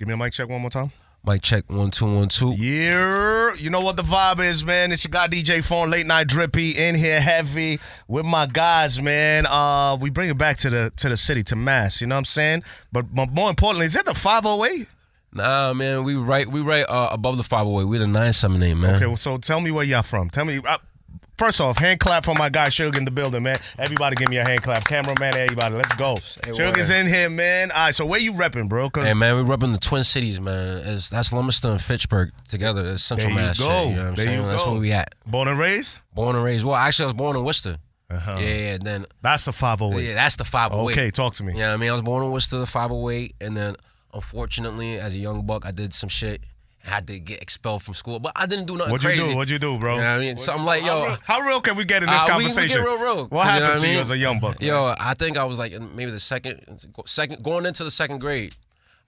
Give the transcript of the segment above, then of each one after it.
Give me a mic check one more time. Mic check 1 2 1 2. Yeah, you know what the vibe is, man. It's your guy DJ4EIN, Late Night Drippy, in here heavy with my guys, man. We bring it back to the city, to Mass. You know what I'm saying? But more importantly, is it the 508? Nah, man, we right above the 508. We're the 978, man. Okay, well, so tell me where y'all from. Tell me. First off, hand clap for my guy Shugg in the building, man. Everybody give me a hand clap. Cameraman, everybody, let's go. Shugg is in here, man. All right, so where you repping, bro? Hey, man, we repping the Twin Cities, man. That's Lumberton and Fitchburg together. It's Central Mass shit, you know what I'm saying? That's where we at. Born and raised? Born and raised. Well, actually, I was born in Worcester. Yeah, then... That's the 508. Yeah, that's the 508. Okay, talk to me. Yeah, you know what I mean? I was born in Worcester, the 508, and then, unfortunately, as a young buck, I did some shit. I had to get expelled from school, but I didn't do nothing crazy. What'd you do, bro? You know what I mean? So I'm like, yo. How real can we get in this conversation? We get real. What happened to you as a young buck? Yo, I think I was like maybe the second, going into the second grade.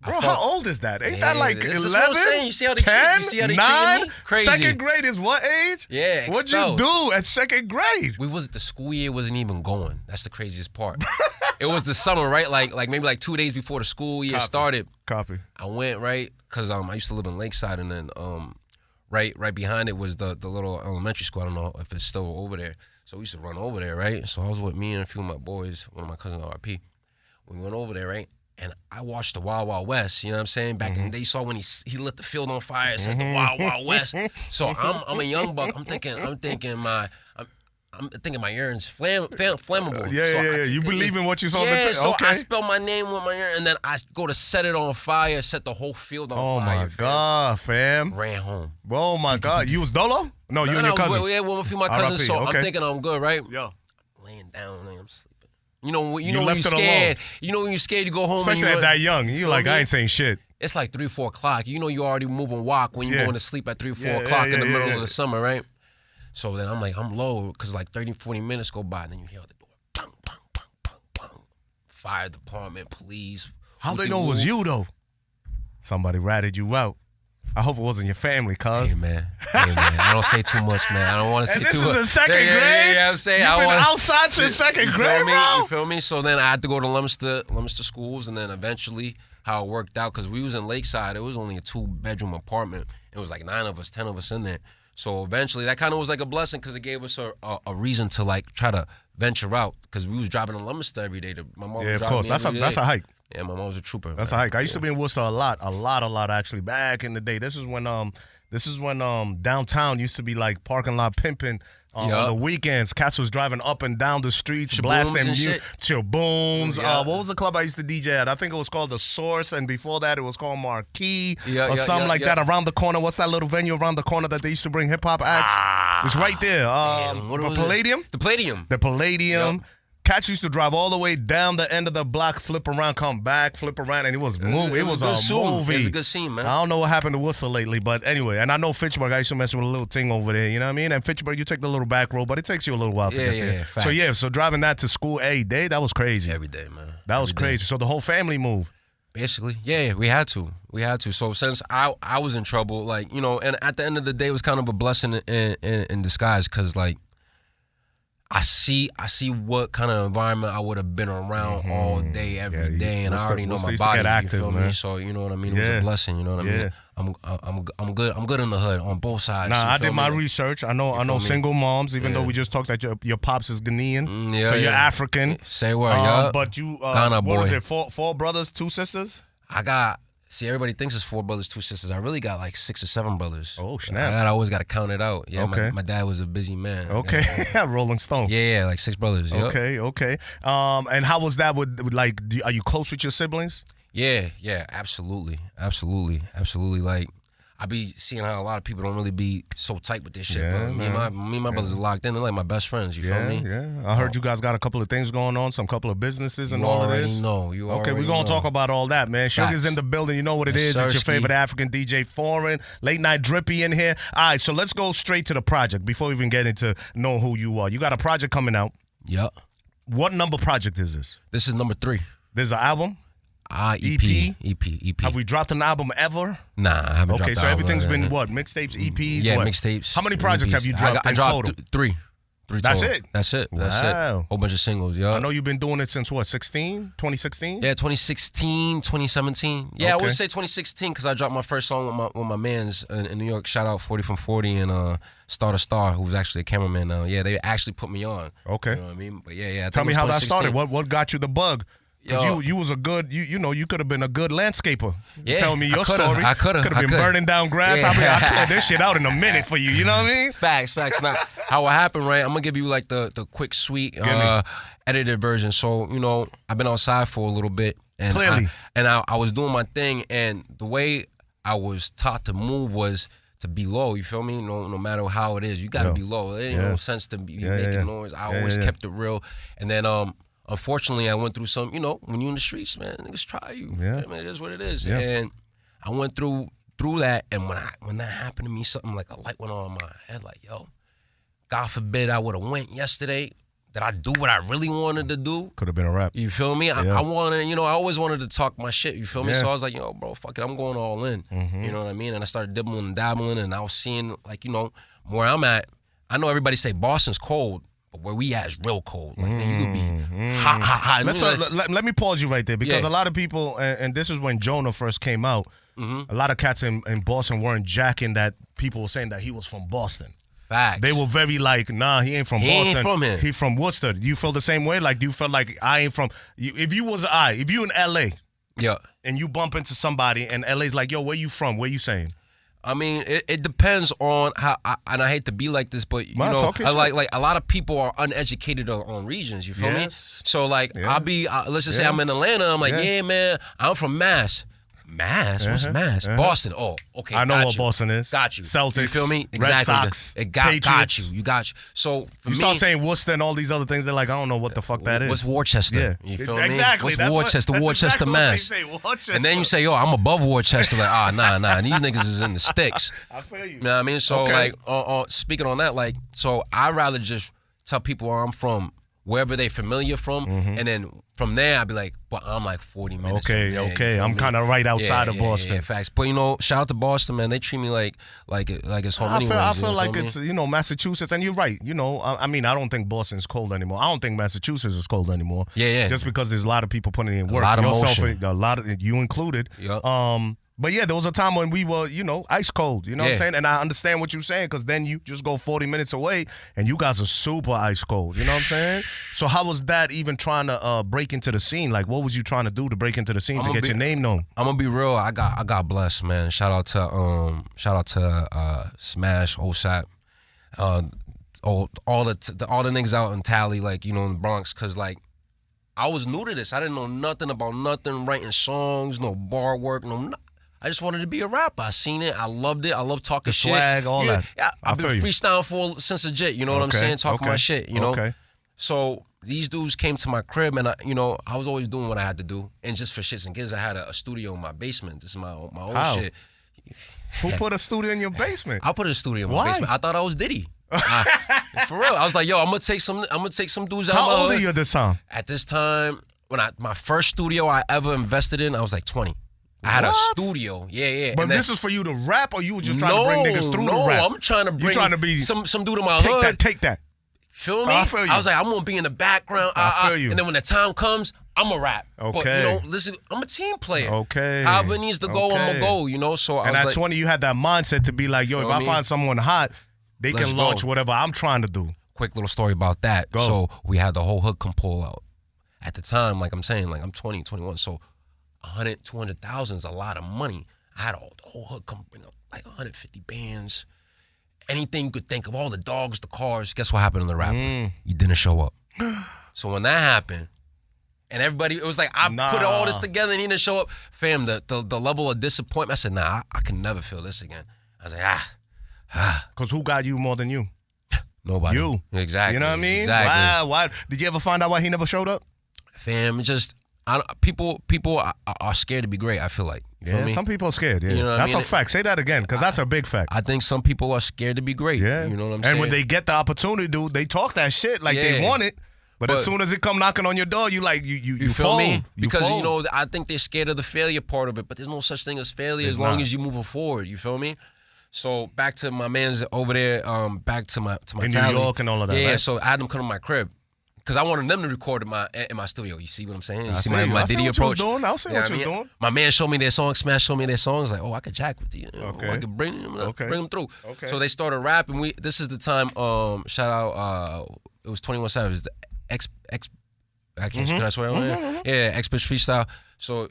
Bro, how old is that? Ain't that like 11, you see how they 10, treat me? 9? Crazy. Second grade is what age? Yeah, What'd you do at second grade? The school year wasn't even going. That's the craziest part. It was the summer, right? Like maybe like 2 days before the school year started. Copy. I went, right? Because I used to live in Lakeside, and then right behind it was the little elementary school. I don't know if it's still over there. So we used to run over there, right? So I was with me and a few of my boys, one of my cousins, RP. We went over there, right? And I watched the Wild Wild West, you know what I'm saying? Back in the day, you saw when he lit the field on fire, said the Wild Wild West. So I'm a young buck. I'm thinking my urine's flammable. Yeah. You believe in what you saw? Yeah, so I spelled my name with my urine, and then I go to set it on fire, set the whole field on fire. Oh, my God, fam. Ran home. Oh, my God. You was dolo? No, you and your cousin. Yeah, with a few of my cousins, so I'm thinking I'm good, right? Yeah. I'm laying down, I'm sleeping. You know when you're scared. You know when you're scared, you go home. Especially at that young. You're like, I ain't saying shit. It's like 3, 4 o'clock. You know you already moving walk when you're going to sleep at 3, 4 o'clock in the middle of the summer, right? So then I'm like, I'm low, because like 30, 40 minutes go by, and then you hear the door. Bang, bang, bang, bang, bang. Fire department, police. How they know it was you, though? Somebody ratted you out. I hope it wasn't your family, cuz. Hey, man. I don't say too much, man. I don't want to say too much. And this is in second grade? Yeah, I'm saying. You've been outside since second grade, bro? You feel me? So then I had to go to Lumberton schools, and then eventually how it worked out, because we was in Lakeside. It was only a 2-bedroom apartment. It was like 9 of us, 10 of us in there. So eventually that kind of was like a blessing, because it gave us a reason to like try to venture out, because we was driving to Lumberton every day. My mom was driving me every day. That's a hike. Yeah, my mom was a trooper. That's a hike. I used to be in Worcester a lot actually back in the day. This is when downtown used to be like parking lot pimping. On the weekends, cats was driving up and down the streets, blasting music, Booms. What was the club I used to DJ at? I think it was called The Source, and before that it was called Marquee or something like that. Around the corner, what's that little venue around the corner that they used to bring hip hop acts? It's right there. The Palladium. The Palladium. Yep. Cats used to drive all the way down the end of the block, flip around, come back, flip around, and it was movie. It was a movie. It was a good scene, man. I don't know what happened to Worcester lately, but anyway, and I know Fitchburg. I used to mess with a little thing over there, you know what I mean? And Fitchburg, you take the little back road, but it takes you a little while to get there. Facts. So driving that to school every day, that was crazy. Every day, man. That was crazy. So the whole family moved. Basically, yeah, we had to. So since I was in trouble, like, you know, and at the end of the day, it was kind of a blessing in disguise, because like, I see what kind of environment I would have been around all day, every day, and I already know my body. Active, you feel man. me? So you know what I mean. It was a blessing. You know what I mean. I'm good. I'm good in the hood on both sides. Nah, I did my research. I know single moms. Even though we just talked that your pops is Ghanaian, so you're African. Say word, But you, Ghana boy. What is it? 4 brothers, 2 sisters? See, everybody thinks it's 4 brothers, 2 sisters. I really got like 6 or 7 brothers. Oh, snap. I always got to count it out. Yeah, okay. my dad was a busy man. Okay, Rolling Stone. Yeah, like 6 brothers. Okay. And how was that with like, are you close with your siblings? Yeah, absolutely. Like, I be seeing how a lot of people don't really be so tight with this shit, but me and my brothers are locked in. They're like my best friends, you feel me? Yeah, I heard you guys got a couple of things going on, couple of businesses and all of this. You already know. Okay, we're going to talk about all that, man. Shugg is in the building. You know what it is. It's your favorite African DJ4EIN, Late Night Drippy in here. All right, so let's go straight to the project before we even get into knowing who you are. You got a project coming out. Yep. What number project is this? This is number 3. There's an album? EP. Have we dropped an album ever? Nah, I haven't dropped an album. Okay, so everything's been what? Mixtapes, EPs? Yeah, what? mixtapes. How many projects have you dropped in total? 3. That's it? That's it. That's it. Whole bunch of singles, yo. I know you've been doing it since what, 2016? Yeah, 2016, 2017. Yeah, I would say 2016 because I dropped my first song with my mans in New York. Shout out 40 from 40 and Star to Star, who's actually a cameraman now. Yeah, they actually put me on. Okay. You know what I mean? But yeah. Tell me how that started. What got you the bug? Because you was a good, you could have been a good landscaper. Yeah, tell me your story. I could have been burning down grass. Yeah. I'll clear this shit out in a minute for you. You know what I mean? Facts. Now, how it happened, right? I'm gonna give you like the quick, sweet, edited version. So I've been outside for a little bit, and clearly, I was doing my thing, and the way I was taught to move was to be low. You feel me? No matter how it is, you gotta be low. There ain't no sense to be making noise. I always kept it real, and then unfortunately, I went through some, when you're in the streets, man, niggas try you. Yeah. I mean, it is what it is. Yeah. And I went through that, and when that happened to me, something like a light went on in my head, like, yo, God forbid I would have went yesterday. Did I do what I really wanted to do? Could have been a rap. You feel me? I wanted, I always wanted to talk my shit. You feel me? So I was like, bro, fuck it, I'm going all in. Mm-hmm. You know what I mean? And I started dibbling and dabbling, and I was seeing, like, where I'm at. I know everybody say Boston's cold, but where we at is real cold. Like, man, you could be hot. Let me pause you right there because a lot of people, and this is when Jonah first came out, a lot of cats in Boston weren't jacking that people were saying that he was from Boston. Facts. They were very like, nah, he ain't from Boston. He ain't from here. He from Worcester. Do you feel the same way? Like, do you feel like I ain't from, if you in L.A. and you bump into somebody and L.A.'s like, yo, where you from? Where you saying? I mean, it depends on how, and I hate to be like this, but I like a lot of people are uneducated on regions. You feel me? So like, I'll be, let's just say I'm in Atlanta. I'm like, yeah, man, I'm from Mass. Mass? What's Mass? Boston. Oh, okay. I know what Boston is. Got you. Celtics. You feel me? Exactly. Red Sox. Got you. You got you. So for you start saying Worcester and all these other things, they're like, I don't know what the fuck that is. What's Worcester? Yeah. You feel me? Exactly. What's Worcester? Worcester, exactly Mass. What they say, Worcester. And then you say, yo, I'm above Worcester. Like, nah. These niggas is in the sticks. I feel you. You know what I mean? So like, speaking on that, like, so I'd rather just tell people where I'm from, wherever they familiar from, and then from there I'd be like, but I'm like 40 minutes from there, okay. I'm kind of right outside of Boston. Yeah, facts. But shout out to Boston, man. They treat me like it's home anyway. I feel like it's Massachusetts, and you're right. I mean, I don't think Boston's cold anymore. I don't think Massachusetts is cold anymore. Yeah. Just because there's a lot of people putting in work. A lot of motion. A lot of you included. Yeah. But yeah, there was a time when we were, ice cold. You know what I'm saying? And I understand what you're saying because then you just go 40 minutes away and you guys are super ice cold. You know what I'm saying? So how was that even trying to break into the scene? Like, what was you trying to do to break into the scene to get your name known? I'm gonna be real. I got blessed, man. Shout out to Smash, OSAP, all the niggas out in Tally, like in the Bronx, cause like I was new to this. I didn't know nothing about nothing, writing songs, no bar work, I just wanted to be a rapper. I seen it. I loved it. I love talking shit. Swag, all that. Yeah, I've been freestyling since legit. You know what I'm saying? Talking my shit. Okay. So these dudes came to my crib, and I was always doing what I had to do. And just for shits and gigs, I had a studio in my basement. This is my own shit. Who put a studio in your basement? I put a studio in my basement. I thought I was Diddy. For real. I was like, yo, I'm gonna take some dudes out. How old are you at this time? At this time, when my first studio I ever invested in, I was like 20. I had a studio, yeah. But this is for you to rap, or you were just trying to bring niggas through the rap? No, I'm trying to bring some dude in my hood. Take that. Feel me? I feel you. I was like, I'm gonna be in the background. I feel you. And then when the time comes, I'm a rap. Okay. But, listen, I'm a team player. Okay. However it needs to go, I'm gonna go, So I was at like, 20, you had that mindset to be like, yo, if I find someone hot, they can launch whatever I'm trying to do. Quick little story about that. Go. So we had the whole hood come pull out. At the time, like I'm saying, like I'm 20, 21, so 100, 200,000 is a lot of money. I had the whole hood come bring up like 150 bands, anything you could think of, all the dogs, the cars. Guess what happened to the rapper? He didn't show up. So when that happened, and everybody, it was like, I put all this together and he didn't show up. Fam, the level of disappointment, I said, nah, I can never feel this again. I was like, Because who got you more than you? Nobody. You. Exactly. You know what I mean? Exactly. Why? Did you ever find out why he never showed up? Fam, people are scared to be great, I feel like. Yeah, some people are scared. Yeah, you know that's a fact. Say that again, because that's a big fact. I think some people are scared to be great. Yeah, you know what I'm saying. And when they get the opportunity, dude, they talk that shit like they want it. But as soon as it come knocking on your door, you like you feel fold. Me? Because I think they're scared of the failure part of it. But there's no such thing as failure as long as you're moving forward. You feel me? So back to my man's over there, back to my in talent. New York and all of that. Yeah, right? so I had them come to my crib. Because I wanted them to record in my studio. You see what I'm saying? You see I my DD approach? I'll see what you was doing. My man showed me their songs, Smash showed me their songs. Like, oh, I could jack with you. Okay. I could bring them through. Okay. So they started rapping. This is the time, shout out, it was 21 Savage, the I can't, can I swear on it? Yeah, X-Bitch Freestyle. So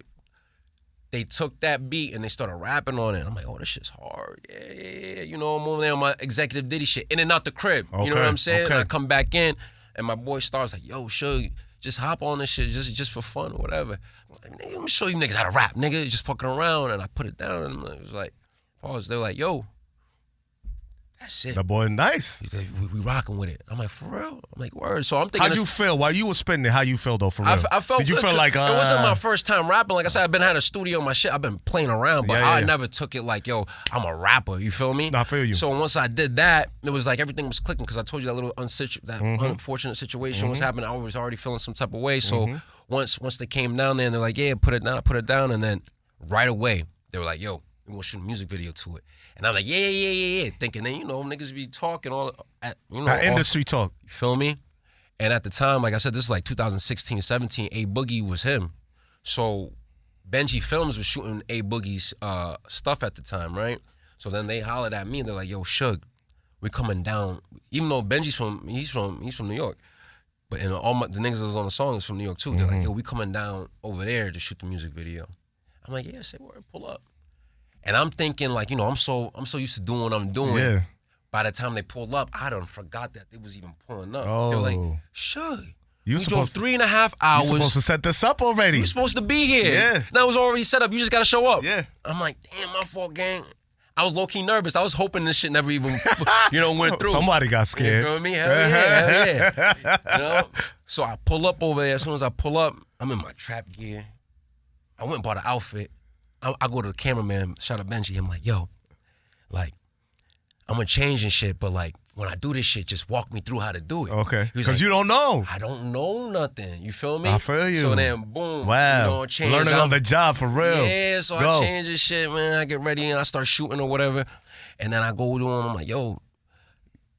they took that beat and they started rapping on it. I'm like, oh, this shit's hard. Yeah. You know, I'm over there on my executive Diddy shit. In and out the crib. You know what I'm saying? And I come back in. And my boy starts like, yo, Shugg, just hop on this shit just for fun or whatever. I'm like, nigga, let me show you niggas how to rap, nigga. Just fucking around. And I put it down and it was like, pause. They're like, yo, that's it. That boy nice. Like, we rocking with it. I'm like, for real? I'm like, word. So I'm thinking. How'd you feel while you were spitting it? How you feel though, for real? I felt Did you good, feel like it wasn't my first time rapping. Like I said, I've been had a studio in my shit. I've been playing around, but I never took it like, yo, I'm a rapper. You feel me? I feel you. So once I did that, it was like everything was clicking because I told you that little unfortunate situation was happening. I was already feeling some type of way. So once they came down there and they're like, yeah, put it down. I put it down, and then right away they were like, yo, we gonna shoot a music video to it. And I'm like, yeah. Thinking that, you know, niggas be talking all, you know. Industry talk. You feel me? And at the time, like I said, this is like 2016, 17, A Boogie was him. So Benji Films was shooting A Boogie's stuff at the time, right? So then they hollered at me and they're like, yo, Shugg, we're coming down. Even though Benji's he's from New York. But the niggas that was on the song is from New York too. They're like, yo, we coming down over there to shoot the music video. I'm like, yeah, say word, pull up. And I'm thinking, like, you know, I'm so used to doing what I'm doing. Yeah. By the time they pulled up, I done forgot that they was even pulling up. They were like, Shugg, we drove 3.5 hours. You supposed to set this up already. You supposed to be here. Yeah. Now it was already set up. You just got to show up. Yeah. I'm like, damn, my fault, gang. I was low-key nervous. I was hoping this shit never even, went through. Somebody got scared. You feel me? Hell yeah. You know? So I pull up over there. As soon as I pull up, I'm in my trap gear. I went and bought an outfit. I go to the cameraman, shout out Benji. I'm like, yo, like, I'm gonna change and shit, but like, when I do this shit, just walk me through how to do it. Okay. Because like, you don't know. I don't know nothing. You feel me? I feel you. So then, boom. Wow. Learning on the job for real. Yeah, so I change this shit, man. I get ready and I start shooting or whatever. And then I go to him, I'm like, yo,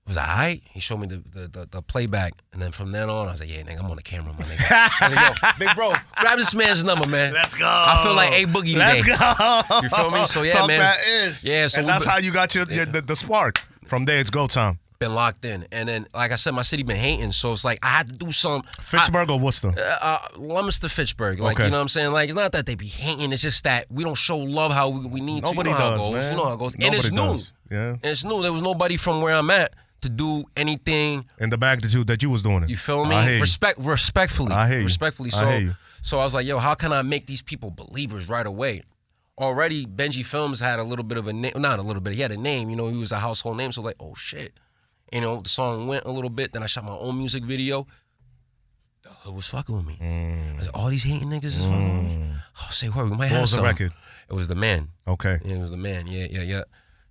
was I all right? He showed me the playback. And then from then on, I was like, yeah, nigga, I'm on the camera, my nigga. I was like, yo, big bro, grab this man's number, man. Let's go. I feel like A Boogie today. Let's go. You feel me? So yeah, Talk man. That is. Yeah, so and that's how you got the spark. From there, it's go time. Been locked in. And then, like I said, my city been hating, so it's like I had to do some. Fitchburg or Worcester? Leominster, Fitchburg. Like, you know what I'm saying? Like, it's not that they be hating, it's just that we don't show love how we need Nobody to. You know how does, it goes. man. You know how it goes. Nobody and it's does. new. Yeah. And it's new. There was nobody from where I'm at to do anything in the magnitude that you was doing it. You feel me? Respectfully. I hear you. Respectfully. I hear you. So I was like, yo, how can I make these people believers right away? Already, Benji Films had a little bit of a name. Not a little bit. He had a name. You know, he was a household name. So like, oh shit. You know, the song went a little bit. Then I shot my own music video. The hood was fucking with me. I was like, all these hating niggas is fucking with me. Oh, say what? We might have some. What was the record? It was The Man. Okay. Yeah, it was The Man. Yeah.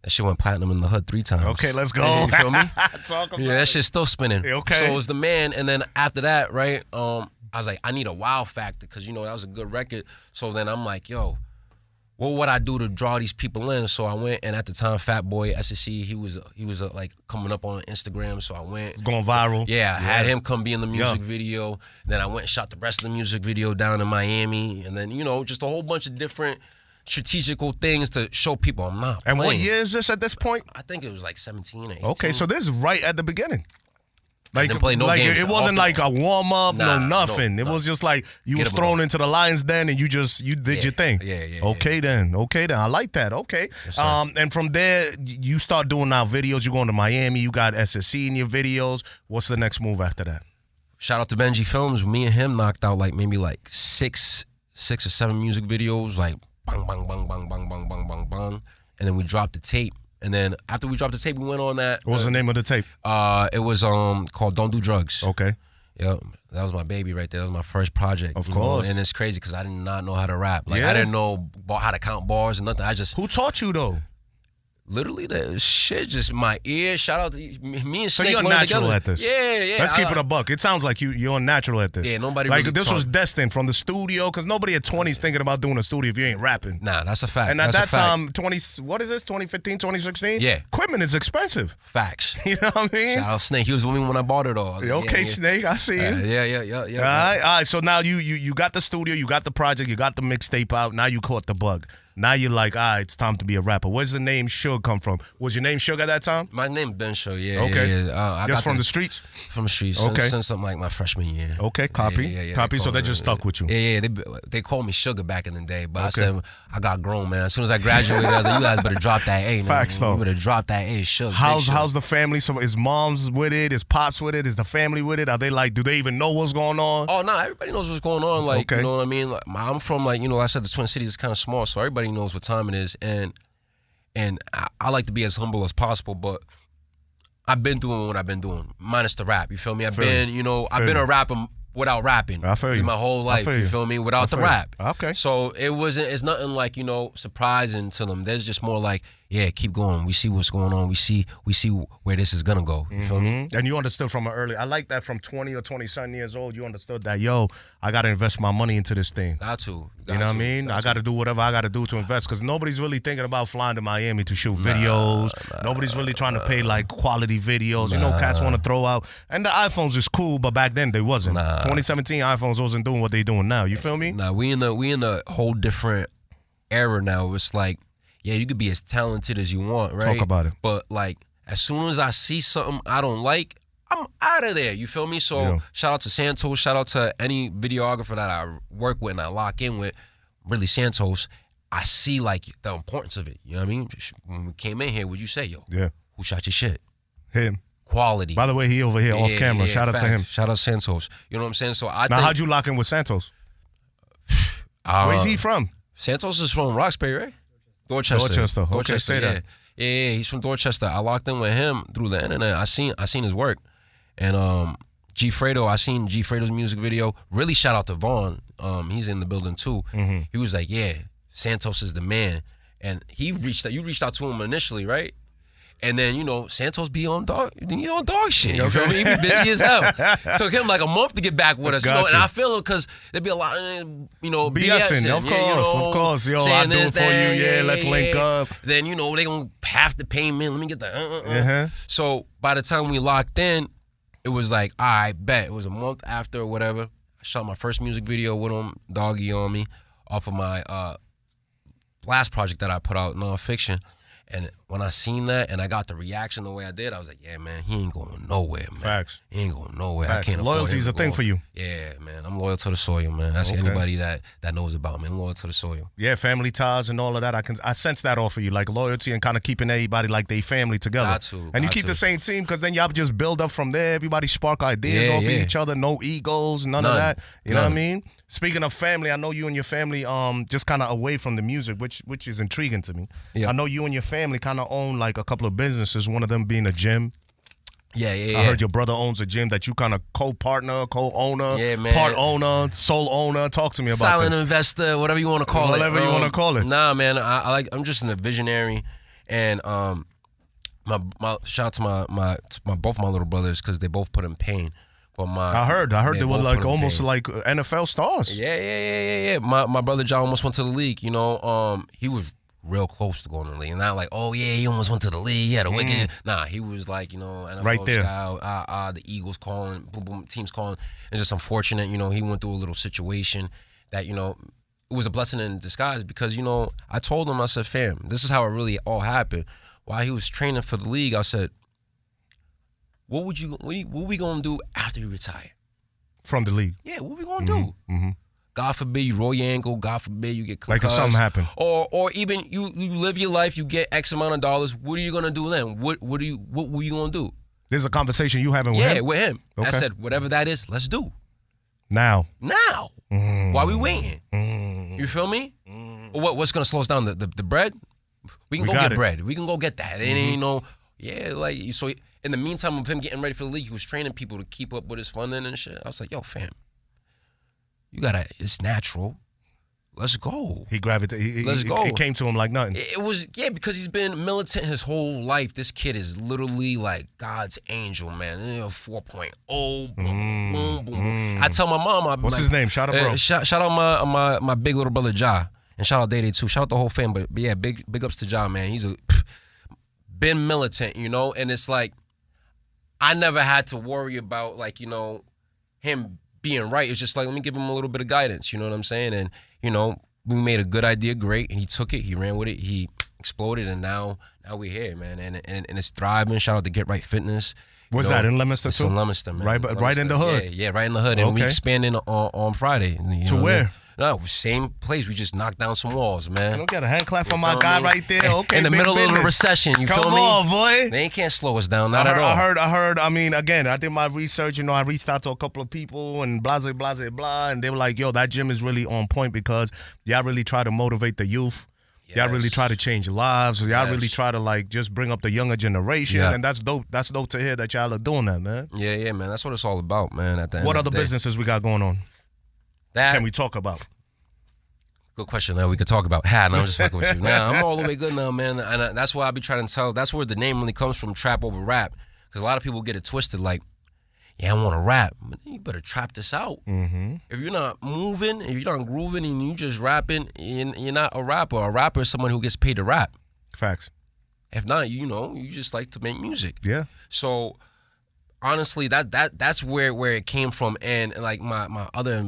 That shit went platinum in the hood 3 times. Okay, let's go. You feel me? Talk about that shit's still spinning. Okay. So it was The Man, and then after that, right, I was like, I need a wow factor because, you know, that was a good record. So then I'm like, yo, what would I do to draw these people in? So I went, and at the time, Fat Boy, SSC, he was like coming up on Instagram, so I went. It's going viral. Yeah, I had him come be in the music video. Then I went and shot the rest of the music video down in Miami, and then, you know, just a whole bunch of different strategical things to show people I'm not And playing. what year is this at this point? I think it was like 17 or 18. Okay, so this is right at the beginning. Like, games it wasn't like a warm up, Nah, no nothing. It was just like you was thrown into the lion's den and you did your thing. Yeah. Okay then. I like that. Okay. Yes, and from there you start doing now videos. You're going to Miami. You got SSC in your videos. What's the next move after that? Shout out to Benji Films. Me and him knocked out like maybe like six or 7 music videos. Like bang, bang, bang, bang, bang, bang, bang, bang, bang. And then we dropped the tape. And then after we dropped the tape, we went on that. What was the name of the tape? It was called Don't Do Drugs. Okay. Yeah, that was my baby right there. That was my first project. Of course. And it's crazy because I did not know how to rap. Like I didn't know how to count bars and nothing. Who taught you though? Literally, that shit just my ear. Shout out to me and Snake. So you're natural together. at this. Yeah. Let's keep it a buck. It sounds like you're natural at this. Yeah, nobody like really this was destined from the studio, because nobody at 20 is thinking about doing a studio if you ain't rapping. Nah, that's a fact. And at that time, 2015, 2016. Yeah, equipment is expensive. Facts. You know what I mean? Shout out Snake. He was with me when I bought it all. Okay, Snake, I see you. Yeah. All right. So now you got the studio, you got the project, you got the mixtape out. Now you caught the bug. Now you're like, all right, it's time to be a rapper. Where's the name Shugg come from? Was your name Shugg at that time? My name Ben Shugg, yeah. Okay. Yeah. I just from the streets? From the streets. Okay. Since something like my freshman year. Okay, copy. Yeah. Copy, so they just stuck with you. Yeah. They called me Sugar back in the day, but I said, I got grown, man. As soon as I graduated, I was like, you guys better drop that A. Facts, though. You better drop that A, Shugg. How's the family? So is mom's with it? Is pops with it? Is the family with it? Are they like, do they even know what's going on? Oh, no, everybody knows what's going on. Like, you know what I mean? Like, I'm from, like, I said the Twin Cities is kind of small, so everybody knows what time it is. And I like to be as humble as possible, but I've been doing what I've been doing, minus the rap. You feel me? I've been a rapper without rapping. I feel you. My whole life, you feel me? Without the rap. Okay. So it's nothing like, surprising to them. There's just more like, yeah, keep going. We see what's going on. We see where this is gonna go. You feel me? And you understood from an early, I like that from 20 or 27 years old, you understood that, yo, I gotta invest my money into this thing. Got to. You know what I mean? I gotta do whatever I gotta do to invest, because nobody's really thinking about flying to Miami to shoot videos. Nobody's really trying to pay like quality videos. Cats want to throw out. And the iPhones is cool, but back then they wasn't. 2017 iPhones wasn't doing what they doing now. You feel me? Nah, we in a whole different era now. It's like, yeah, you could be as talented as you want, right? Talk about it. But like, as soon as I see something I don't like, I'm out of there. You feel me? So shout out to Santos. Shout out to any videographer that I work with and I lock in with. Really, Santos. I see like the importance of it. You know what I mean? When we came in here, what'd you say, yo? Yeah. Who shot your shit? Him. Quality. By the way, he over here off camera. Shout out to him. Shout out Santos. You know what I'm saying? So how'd you lock in with Santos? Where's he from? Santos is from Roxbury, right? Dorchester. Okay, say that. Yeah, he's from Dorchester. I locked in with him through the internet. I seen his work. And G Fredo, I seen G Fredo's music video. Really shout out to Vaughn. He's in the building too. He was like, yeah, Santos is the man. And you reached out to him initially, right? And then, Santos be on dog shit. You feel me? He be busy as hell. Took him like a month to get back with us. Gotcha. And I feel it because there'd be a lot of, BSing. Of course. Yo, I do it for you. Yeah, let's link up. Then, they going to have to pay me. Let me get the So by the time we locked in, it was like, all right, bet. It was a month after or whatever. I shot my first music video with him, Doggy on Me, off of my last project that I put out, Nonfiction. And when I seen that and I got the reaction the way I did, I was like, yeah, man, he ain't going nowhere, man. Facts. He ain't going nowhere. Facts. I can't Loyalty is a thing for you. Yeah, man. I'm loyal to the soil, man. That's anybody that knows about me. I'm loyal to the soil. Yeah, family ties and all of that. I sense that off of you, like loyalty and kind of keeping everybody like they family together. Got to. And you keep the same team, because then y'all just build up from there. Everybody spark ideas off of each other. No egos, none of that. You know what I mean? Speaking of family, I know you and your family just kind of away from the music, which is intriguing to me. Yeah. I know you and your family kind of own like a couple of businesses, one of them being a gym. Yeah. I heard your brother owns a gym that you kind of co-partner, co-owner, man. part owner, sole owner. Talk to me about Silent investor, whatever you want to call it. Whatever you want to call it. Nah, man, I'm just a visionary, and my shout out to my both my little brothers, because they both put in pain. But I heard they were like almost like NFL stars. Yeah. My brother John almost went to the league. He was real close to going to the league. And not like, oh yeah, he almost went to the league. He had a wicked. Nah, he was like, NFL right there. Style, the Eagles calling, boom, boom, teams calling. It's just unfortunate, he went through a little situation that, it was a blessing in disguise, because, I told him, I said, fam, this is how it really all happened. While he was training for the league, I said, what we gonna do after you retire? From the league? Yeah, what we gonna do? God forbid you roll your ankle. God forbid you get concussed. Like if something happened. Or even you live your life, you get X amount of dollars. What are you gonna do then? What were you gonna do? This is a conversation you having with him? Yeah, with him. Okay. I said, whatever that is, let's do. Now. Why we waiting? You feel me? What's gonna slow us down? The bread? We can go get bread. We can go get that. It ain't so. In the meantime of him getting ready for the league, he was training people to keep up with his funding and shit. I was like, yo, fam, it's natural. let's go. He gravitated. Let's go. It came to him like nothing. It was, yeah, because he's been militant his whole life. This kid is literally like God's angel, man. 4.0. Boom, boom, boom. I tell my mom. What's his name? Shout out, bro. Shout out my big little brother, Ja. And shout out Day too. Shout out the whole fam. But yeah, big ups to Ja, man. He's been militant, you know? And it's like, I never had to worry about, like, you know, him being right. It's just like, let me give him a little bit of guidance, you know what I'm saying? And, you know, we made a good idea great, and he took it, he ran with it, he exploded, and now we're here, man. And it's thriving. Shout out to Get Right Fitness. What's that, in Leominster too? In Leominster, man. Right in the hood? Yeah, right in the hood. And we expanding on Friday. To where? No, same place. We just knocked down some walls, man. You don't get a hand clap for my guy right there. Okay, in the middle of the recession, you feel me? Come on, boy. They can't slow us down, not at all. I heard. I mean, again, I did my research. You know, I reached out to a couple of people and blah, and they were like, yo, that gym is really on point because y'all really try to motivate the youth. Yes. Y'all really try to change lives. Y'all really try to, like, just bring up the younger generation. And that's dope. That's dope to hear that y'all are doing that, man. Yeah, man. That's what it's all about, man. At the end what of other the day. Businesses we got going on? That can we talk about? Good question that we could talk about. No, I'm just fucking with you. Nah, I'm all the way good now, man. And that's why I be trying to tell. That's where the name really comes from, trap over rap. Because a lot of people get it twisted, like, yeah, I want to rap. But you better trap this out. Mm-hmm. If you're not moving, if you're not grooving, and you just rapping, you're not a rapper. A rapper is someone who gets paid to rap. Facts. If not, you know, you just like to make music. Yeah. So honestly, that's where it came from. And like my other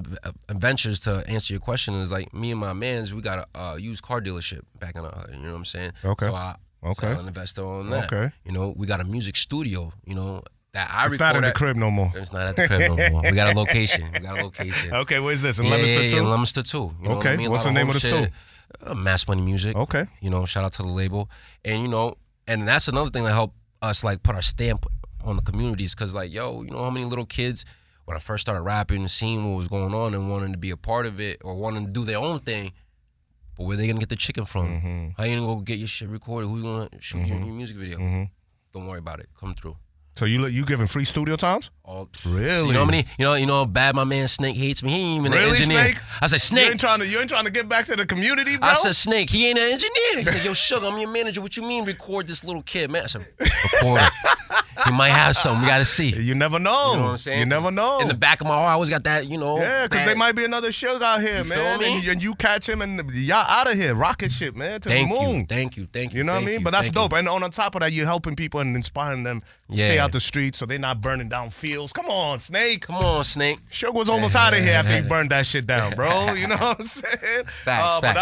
adventures, to answer your question, is like me and my mans, we got a used car dealership back in the hood. You know what I'm saying? Okay. So I an investor on that. Okay. You know, we got a music studio. You know. It's not in the crib no more. It's not at the crib no more. We got a location. Okay, where's this? In Leominster too? In Leominster too. You know okay. What I mean? What's the name of the store? Mass Money Music. Okay. You know, shout out to the label. And, you know, and that's another thing that helped us, like, put our stamp on the communities. Because, like, yo, you know how many little kids, when I first started rapping, seeing what was going on and wanting to be a part of it or wanting to do their own thing, but where they going to get the chicken from? Mm-hmm. How you going to go get your shit recorded? Who's going to shoot your music video? Mm-hmm. Don't worry about it. Come through. So you giving free studio times? Really? You know how many? You know how bad my man Snake hates me. He ain't even an really, engineer. Snake? I said, Snake. You ain't trying to get back to the community, bro? I said, Snake, he ain't an engineer. He said, yo, Shugg, I'm your manager. What you mean record this little kid, man? I said, record it. He might have something. We got to see. You never know. You know what I'm saying? You never know. In the back of my heart, I always got that, you know. Yeah, because there might be another Shugg out here, you man. Feel me? And you catch him and y'all out of here. Rocket shit, man, to the moon. Thank you. You know what I mean? But that's dope. And on top of that, you're helping people and inspiring them to stay out the streets so they're not burning down fields. Come on, Snake. Come on, Snake. Shugg was almost out of here after he burned that shit down, bro. You know what I'm saying? Facts. But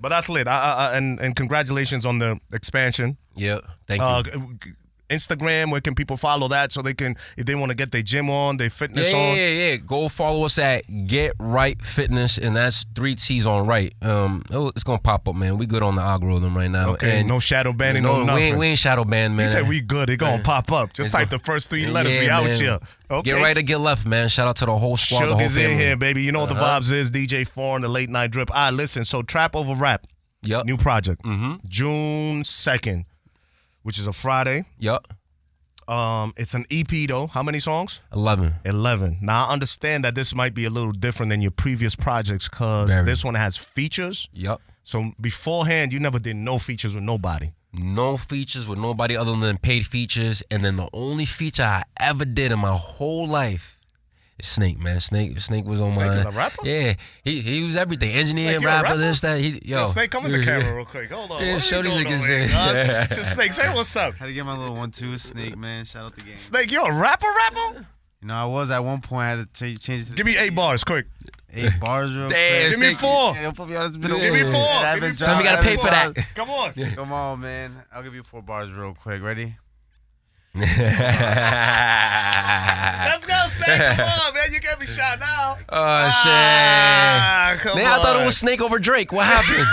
that's lit. And congratulations on the expansion. Yeah, thank you. Instagram, where can people follow that so they can, if they want to get their gym on, their fitness on? Yeah. Go follow us at Get Right Fitness, and that's 3 T's on right. It's gonna pop up, man. We good on the algorithm right now. Okay, and no shadow banning, no nothing. We ain't shadow banned, man. He said we good. It gonna pop up. Just type the first 3 letters. We out here. Okay. Get right or get left, man. Shout out to the whole squad, Shugg the whole is family. in here, baby. You know what the vibes is. DJ4EIN, the late night drip. Listen. So trap over rap. Yep. New project. Mm-hmm. June 2nd, which is a Friday. Yep. It's an EP though. How many songs? 11. Now I understand that this might be a little different than your previous projects because this one has features. Yep. So beforehand, you never did no features with nobody. No features with nobody other than paid features, and then the only feature I ever did in my whole life is Snake, man. Snake was on my. Snake is a rapper? Yeah, he was everything. Engineer, Snake, rapper, this, that. Yo, Snake, come in the camera real quick. Hold on. Yeah, show these niggas. Shit, Snake, say what's up. Had to get my little 1-2. Snake, man. Shout out the game. Snake, you a rapper? You know, I was at one point. I had to change it to Give me 8 bars, quick. 8 bars real quick. Give me 4. Yeah, don't put me on. Give me 4. Tell me you gotta pay for that. Come on. Come on, man. I'll give you 4 bars real quick. Ready? Let's go, Snake. Come on, man. You can't be shot now. Oh, shit. Come man, on. I thought it was Snake over Drake. What happened?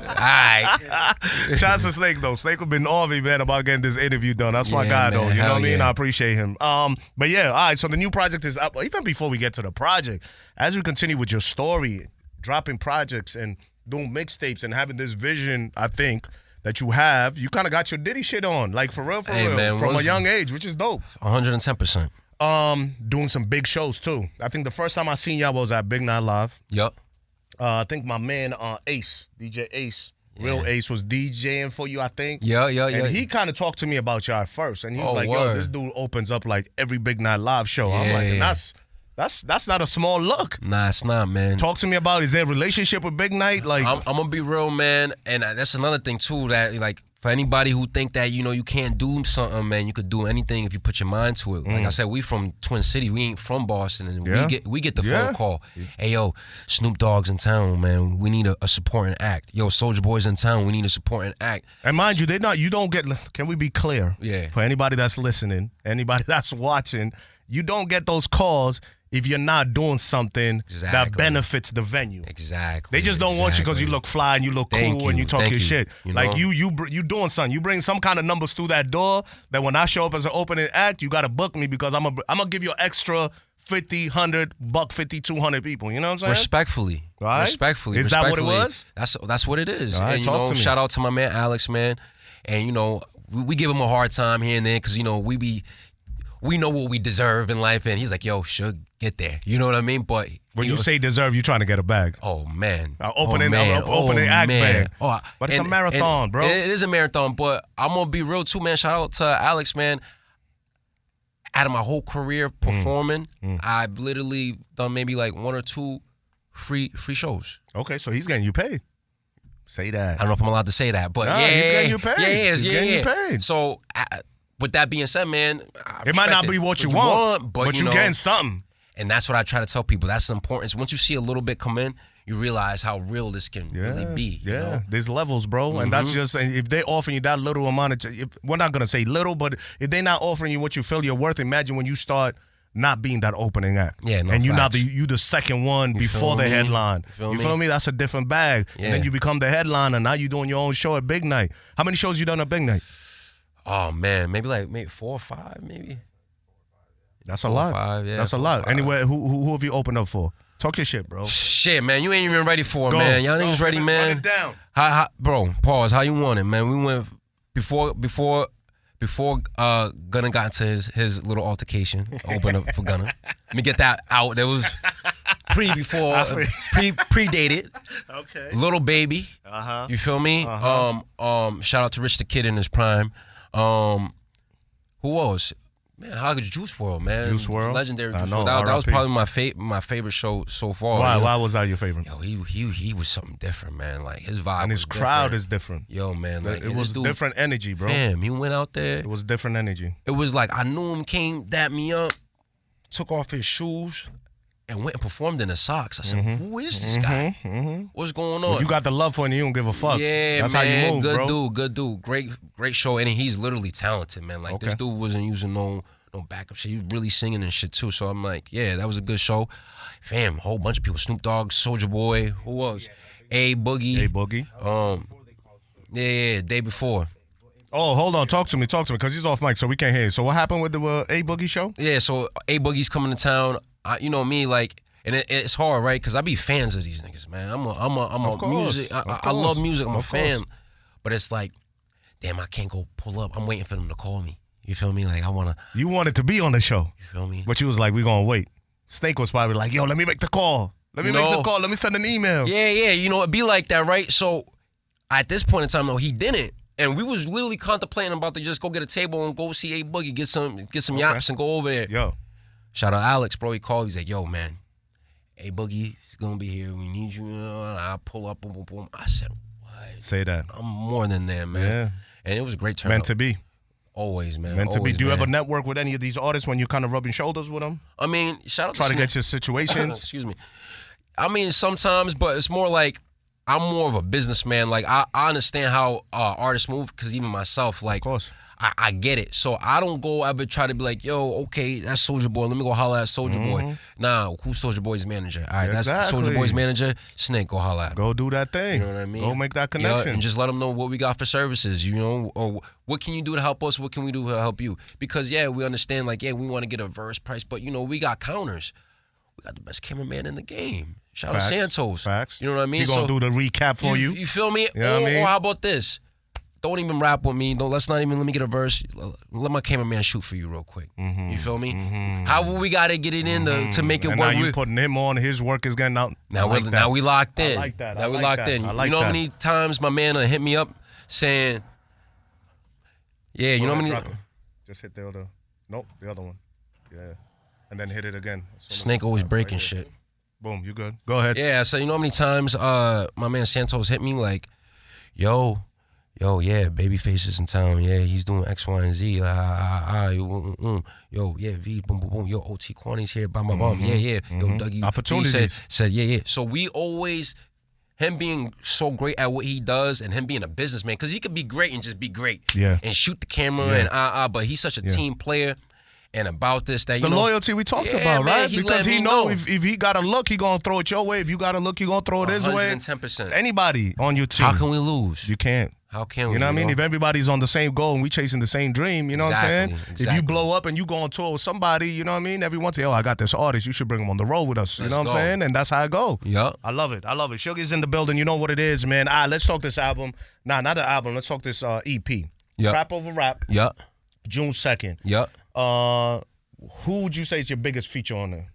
All right. Shout out to Snake, though. Snake have been on me, man, about getting this interview done. That's my guy, though. You know what I mean? I appreciate him. But yeah, all right. So the new project is up. Even before we get to the project, as we continue with your story, dropping projects and doing mixtapes and having this vision, I think, that you have, you kind of got your Diddy shit on, like for real, man, from a young age, which is dope. 110%. Doing some big shows too. I think the first time I seen y'all was at Big Night Live. Yup. I think my man Ace, DJ Ace, Real Ace was DJing for you, I think. Yeah. And he kind of talked to me about y'all at first, and he was like, "Yo, this dude opens up like every big night live show." I'm like, and that's not a small look. Nah, it's not, man. Talk to me about, is there a relationship with Big Night? Like, I'm gonna be real, man, and that's another thing too, that like for anybody who think that you can't do something, man, you could do anything if you put your mind to it. Like I said, we from Twin City, we ain't from Boston, and we get the phone call. Hey, yo, Snoop Dogg's in town, man. We need a supporting act. Yo, Soulja Boy's in town. We need a supporting act. And mind you, you don't get. Can we be clear? Yeah. For anybody that's listening, anybody that's watching, you don't get those calls if you're not doing something that benefits the venue. Exactly. They just don't want you because you look fly and you look cool and you talk your shit. Like you doing something. You bring some kind of numbers through that door that when I show up as an opening act, you got to book me because I'm gonna give you an extra 50, 100, $150, 200 people. You know what I'm saying? Respectfully. Right? Respectfully. Is that what it was? That's what it is. All right, and talk to me. Shout out to my man Alex, man. And we give him a hard time here and there because we know what we deserve in life, and he's like, "Yo, Shugg, get there." You know what I mean? But when you say deserve, you're trying to get a bag. Oh man, opening act bag. But it's a marathon, bro. It is a marathon. But I'm gonna be real too, man. Shout out to Alex, man. Out of my whole career performing, I've literally done maybe like 1 or 2 free shows. Okay, so he's getting you paid. Say that. I don't know if I'm allowed to say that, but he's getting you paid. He's getting you paid. So. With that being said, man, it might not be what you want, but you're getting something. And that's what I try to tell people. That's the importance. Once you see a little bit come in, you realize how real this can really be. Yeah, you know? There's levels, bro. And that's just, if they're offering you that little amount of, we're not going to say little, but if they're not offering you what you feel you're worth, imagine when you start not being that opening act. Yeah, no and you're facts. not you the second one before the headline. You feel me? That's a different bag. Yeah. And then you become the headliner. Now you're doing your own show at Big Night. How many shows you done at Big Night? Oh man, maybe 4 or 5, maybe. That's a lot. 5, yeah. That's a lot. Anyway, who have you opened up for? Talk your shit, bro. Shit, man, you ain't even ready for it, man. Y'all niggas ready, man? Run it down. How, bro, pause. How you want it, man? We went before Gunna got into his little altercation. Open up for Gunna. Let me get that out. There was predated. Okay. Little Baby. You feel me? Shout out to Rich the Kid in his prime. Who else? Man, how could Juice WRLD, man? Juice WRLD? Legendary Juice know, WRLD. That was probably my favorite show so far. Why? Why was that your favorite? Yo, he was something different, man. Like his vibe and his crowd is different. Yo, man, like it was different energy, bro. Damn, he went out there. It was different energy. It was like I knew him, came, dapped me up, took off his shoes, and went and performed in the socks. I said, "Who is this guy? What's going on?" Well, you got the love for him, and you don't give a fuck. Yeah, that's man, how you move, good dude. Great show, and he's literally talented, man. Like this dude wasn't using no backup shit. He was really singing and shit too. So I'm like, yeah, that was a good show. Fam, a whole bunch of people. Snoop Dogg, Soulja Boy, who else? A Boogie. Yeah, day before. Oh, hold on. Talk to me, because he's off mic, so we can't hear you. So what happened with the A Boogie show? Yeah, so A Boogie's coming to town. You know me, like, and it's hard, right? Because I be fans of these niggas, man. I'm a music. I love music. I'm a fan. But it's like, damn, I can't go pull up. I'm waiting for them to call me. You feel me? Like, You wanted to be on the show. You feel me? But you was like, we gonna wait. Snake was probably like, yo, let me make the call. Let me send an email. Yeah. You know, it'd be like that, right? So at this point in time, though, he didn't. And we was literally contemplating about to just go get a table and go see A Boogie, get some yaps and go over there. Yo. Shout out Alex, bro. He called. He's like, yo, man, A Boogie is going to be here. We need you. And I pull up, boom, boom, boom. I said, what? Say that. I'm more than there, man. Yeah. And it was a great turnout. Meant to be. Always, man. Meant to be. Do you man. ever network with any of these artists when you're kind of rubbing shoulders with them? I mean, shout out Try to get your situations. Excuse me. I mean, sometimes, but it's more like I'm more of a businessman. Like, I understand how artists move because even myself, like, of course. I get it. So I don't go ever try to be like, yo, okay, that's Soulja Boy. Let me go holler at Soulja Boy. Nah, who's Soulja Boy's manager? All right, that's Soulja Boy's manager. Snake, go holler at him. Go do that thing. You know what I mean? Go make that connection. Yeah, and just let them know what we got for services, you know, or what can you do to help us? What can we do to help you? Because, yeah, we understand, like, yeah, we want to get a verse price, but, you know, we got counters. We got the best cameraman in the game. Shout out Santos. Facts. You know what I mean? He gonna do the recap for you. You feel me? You know what I mean? Or how about this? don't even rap with me. Let's not even let me get a verse. Let my cameraman shoot for you real quick. You feel me? However we gotta get it in to make it and work. Now you putting him on. His work is getting out. Now we locked in. I like that. Now we locked in. You know how many times my man hit me up saying, "Yeah, you know how many." Just hit the other. Nope, the other one. Yeah, and then hit it again. Snake always breaking shit. Boom, you good? Go ahead. Yeah, so you know how many times my man Santos hit me like, yo, yeah, Babyface is in town. Yeah, he's doing X, Y, and Z. Yo, yeah, V, boom, boom, boom. Yo, OT Quani's here, bam, bam, bam. Yeah. Yo, Dougie Opportunities. said, yeah. So we always, him being so great at what he does and him being a businessman, because he could be great and just be great. Yeah. And shoot the camera and but he's such a team player. And about this, that it's you the know, loyalty we talked man, about, right? Because he know if he got a look, he gonna throw it your way. If you got a look, he gonna throw it his way. 110%. Anybody on your team. How can we lose? You can't. How can we? You know what I mean? If everybody's on the same goal and we chasing the same dream, you know what I'm saying? Exactly. If you blow up and you go on tour with somebody, you know what I mean? Everyone say, I got this artist. You should bring him on the road with us. You know what I'm saying? And that's how I go. Yeah. I love it. Shugg is in the building. You know what it is, man. Let's talk this album. Nah, not the album. Let's talk this EP. Yeah. Trap Over Rap. Yeah. June 2nd. Yeah. Who would you say is your biggest feature on there?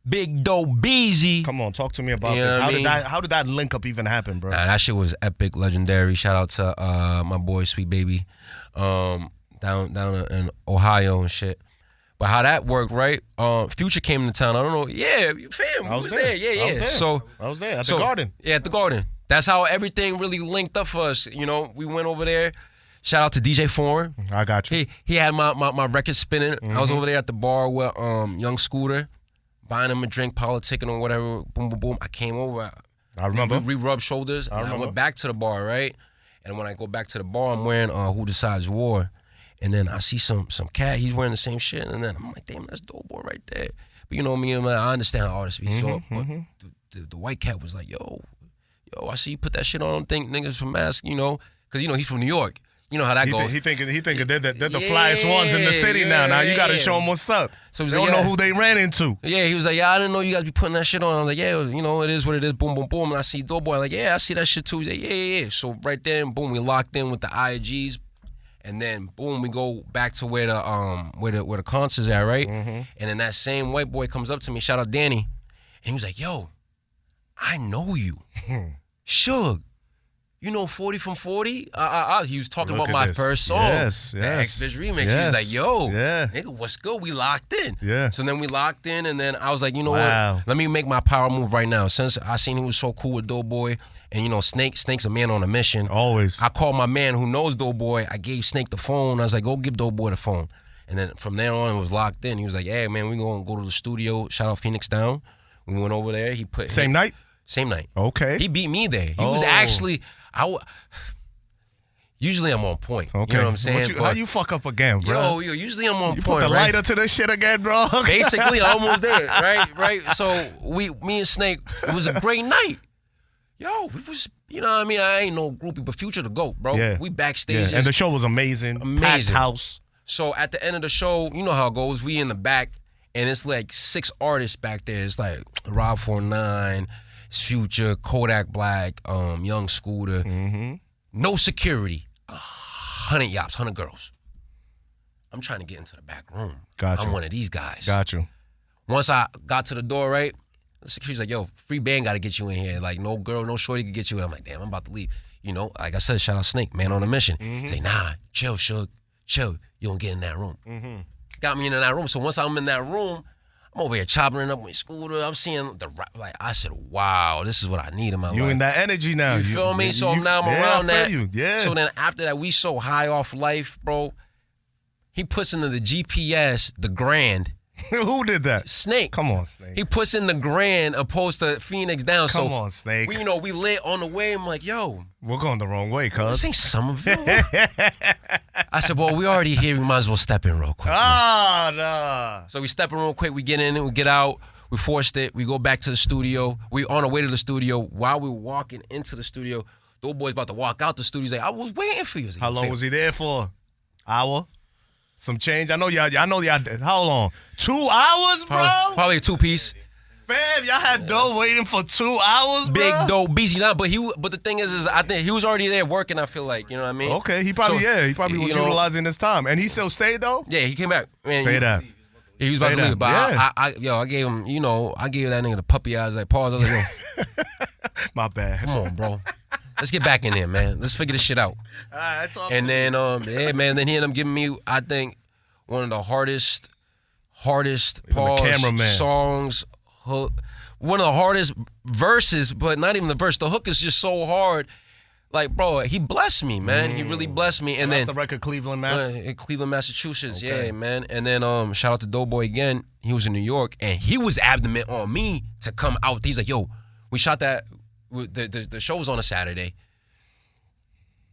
Big Doe Beezy. Come on, talk to me about You know this. what How did that link up even happen, bro? Nah, that shit was epic, legendary. Shout out to my boy Sweet Baby, down in Ohio and shit. But how that worked, right? Future came to town. I don't know. Yeah, fam, I was there. Yeah. So I was there at the Garden. Yeah, at the Garden. That's how everything really linked up for us. You know, we went over there. Shout out to DJ4EIN. I got you. He had my record spinning. I was over there at the bar with Young Scooter, buying him a drink, politicking or whatever. Boom, boom, boom. I came over. I remember. We rubbed shoulders. And I went back to the bar, right? And when I go back to the bar, I'm wearing Who Decides War. And then I see some cat. He's wearing the same shit. And then I'm like, damn, that's Dope Boy right there. But you know me, man, I understand how artists be. So, but the white cat was like, yo, I see you put that shit on. I don't think niggas from Mask, you know, because, you know, he's from New York. You know how that goes. He thinking they're the flyest ones in the city now. Now you got to show them what's up. So they don't know who they ran into. Yeah, he was like, I didn't know you guys be putting that shit on. I was like, yeah, you know, it is what it is. Boom, boom, boom. And I see Dope Boy. Like, yeah, I see that shit too. He's like, yeah. So right there, boom, we locked in with the IGs. And then boom, we go back to where the concert's at, right? And then that same white boy comes up to me, shout out Danny, and he was like, yo, I know you. Shugg. You know 40 from 40? He was talking about my first song. Yes. The X-Fish remix. He was like, yo, nigga, what's good? We locked in. Yeah. So then we locked in, and then I was like, you know what? Let me make my power move right now. Since I seen he was so cool with Doughboy, and you know, Snake's a man on a mission. Always. I called my man who knows Doughboy. I gave Snake the phone. I was like, go give Doughboy the phone. And then from there on, it was locked in. He was like, hey, man, we gonna go to the studio. Shout out Phoenix Down. We went over there. He put Same night? Same night. Okay. He beat me there. He was actually... Usually I'm on point. Okay. You know what I'm saying? How you fuck up again, bro? Yo, usually I'm on you point. Put the lighter to this shit again, bro. Basically, almost there, right? So me and Snake, it was a great night. Yo, it was, you know what I mean? I ain't no groupie, but Future the GOAT, bro. Yeah. We backstage. Yeah. And the show was amazing. Packed house. So at the end of the show, you know how it goes. We in the back, and it's like 6 artists back there. It's like Rob 49, Future, Kodak Black, Young Scooter. No security. 100 yaps, 100 girls. I'm trying to get into the back room. Gotcha. I'm one of these guys. Got you. Once I got to the door, right, the security's like, yo, free band got to get you in here. Like, no girl, no shorty can get you in. I'm like, damn, I'm about to leave. You know, like I said, shout out Snake, man on a mission. He's like, nah, chill, Shugg, chill. You don't get in that room. Got me in that room. So once I'm in that room, I'm over here chopping it up with Scooter. I'm seeing the rap. Like, I said, wow, this is what I need in my life. You in that energy now. You feel me? So now I'm around that. Yeah. So then after that, we so high off life, bro. He puts into the GPS the Grand. Who did that? Snake. Come on, Snake. He puts in the Grand opposed to Phoenix Down. Come on, Snake. We lit on the way. I'm like, yo. We're going the wrong way, cuz. This ain't Somerville. I said, well, we already here. We might as well step in real quick. Nah. So we step in real quick. We get in and we get out. We forced it. We go back to the studio. We on our way to the studio. While we were walking into the studio, the old boy's about to walk out the studio. He's like, I was waiting for you. Like, how long was he there for? Hour? Some change? I know y'all. How long? 2 hours, bro? Probably a 2-piece. Fam, y'all had Doe waiting for 2 hours, bro? Big Doe, busy now. But the thing is I think he was already there working, I feel like. You know what I mean? Okay, he probably was utilizing his time. And he still stayed, though? Yeah, he came back. Man, Say that. He was about to leave. But I gave him, I gave that nigga the puppy eyes, like, pause. I was like, yo. My bad. Come on, bro. Let's get back in there, man. Let's figure this shit out. That's all. And then, man, then he ended up giving me, I think, one of the hardest pause songs, hook. One of the hardest verses, but not even the verse. The hook is just so hard. Like, bro, he blessed me, man. He really blessed me. And that's then the record, Cleveland, Mass. In Cleveland, Massachusetts. Okay. Yeah, man. And then shout out to Doughboy again. He was in New York, and he was adamant on me to come out. He's like, yo, we shot that. The show was on a Saturday.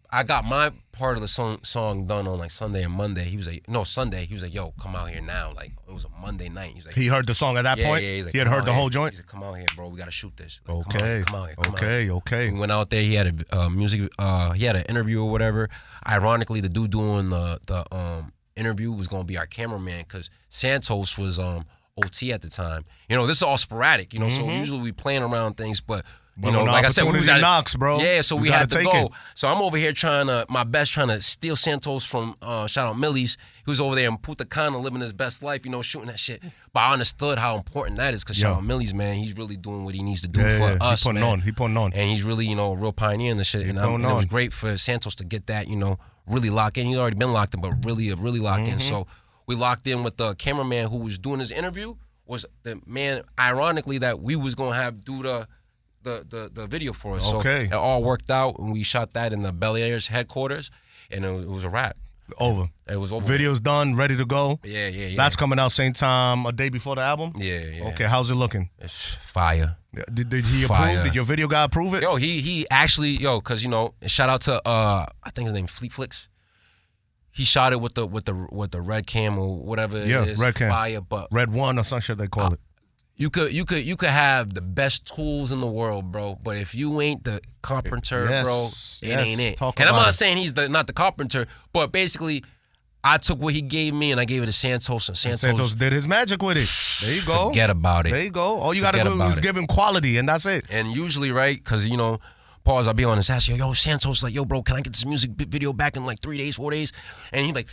I got my part of the song done on like Sunday and Monday. He was like, no, Sunday. He was like, yo, come out here now. Like, it was a Monday night. He's like, he heard the song at that point? Yeah. Like, he had heard the whole joint? He's like, come out here, bro. We got to shoot this. Like, okay. Come out here. Okay. We went out there. He had a music. He had an interview or whatever. Ironically, the dude doing the interview was gonna be our cameraman because Santos was OT at the time. This is all sporadic. So usually we playing around things, but. Like I said, we was at knocks, bro. Yeah, so we had to go. It. So I'm over here trying to steal Santos from shout out Millie's. He was over there in Punta Cana living his best life, shooting that shit. But I understood how important that is because shout out Millie's, man, he's really doing what he needs to do for us, man. He putting on. And he's really, a real pioneer in the shit. And it was great for Santos to get that, really lock in. He'd already been locked in, but really lock in. So we locked in with the cameraman who was doing his interview was the man, ironically, that we was going to have do the video for us. Okay. So it all worked out, and we shot that in the Bel Air's headquarters, and it was a wrap. Over. It was over. Video's done, ready to go. Yeah. That's coming out same time, a day before the album? Yeah. Okay, how's it looking? It's fire. Did he approve? Did your video guy approve it? Yo, he actually, because shout out to I think his name Fleet Flicks. He shot it with the red cam or whatever it is. Red cam. Fire, but Red One or some shit they call it. You could have the best tools in the world, bro. But if you ain't the carpenter, bro, it ain't it. And I'm not saying he's not the carpenter, but basically, I took what he gave me and I gave it to Santos, and Santos did his magic with it. There you go. Forget about it. There you go. All you gotta do is give him quality, and that's it. And usually, right? Because pause. I'll be on his ass. Yo, Santos, like, yo, bro, can I get this music video back in like 3 days, 4 days? And he's like,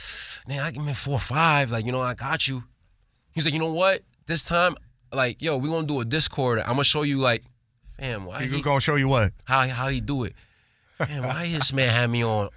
man, I give me 4 or 5. Like, I got you. He's like, you know what? This time. Like, yo, we're gonna do a Discord. I'm gonna show you, like, fam, why he gonna show you what? How he do it. Man, why this man had me on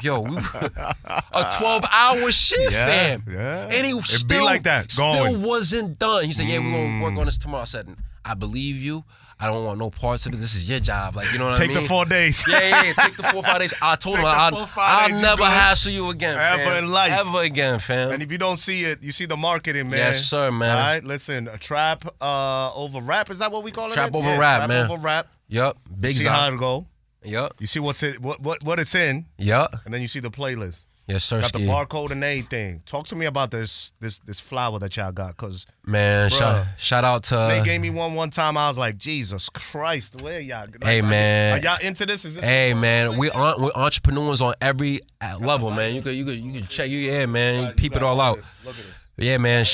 yo, we a 12-hour shift, fam. Yeah. And he It'd be like that, still wasn't done. He said, yeah, we're gonna work on this tomorrow. I said, I believe you. I don't want no parts of it. This is your job. Like, you know what I mean? Take the 4 days. Yeah. Take the 4 or 5 days. I told him I'll never hassle you again, fam. Ever in life. Ever again, fam. And if you don't see it, you see the marketing, man. Yes, sir, man. All right, listen, trap over rap. Is that what we call it? Trap over rap, man. Trap over rap. Yup. Big You see how it go. Yup. You see what's it, what it's in. Yup. And then you see the playlist. Yes, sir. Got the barcode and everything. Talk to me about this flower that y'all got, cause man, shout out to. They gave me one time. I was like, Jesus Christ, where y'all? Like, hey man, are y'all into this? Is this hey man, we're entrepreneurs on every level, man. You could check man. Peep it all out. Look at this. Yeah, man.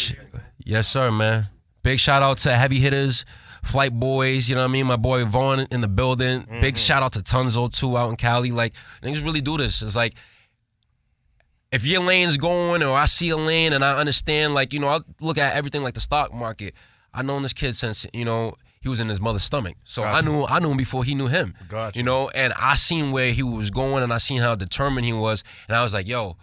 Yes, sir, man. Big shout out to heavy hitters. Flight Boys, you know what I mean? My boy Vaughn in the building. Big shout out to Tunzo too out in Cali. Like, niggas really do this. It's like, if your lane's going or I see a lane and I understand, like, I look at everything like the stock market. I've known this kid since, he was in his mother's stomach. So Gotcha. I knew him before he knew him. Gotcha. And I seen where he was going and I seen how determined he was. And I was like, yo,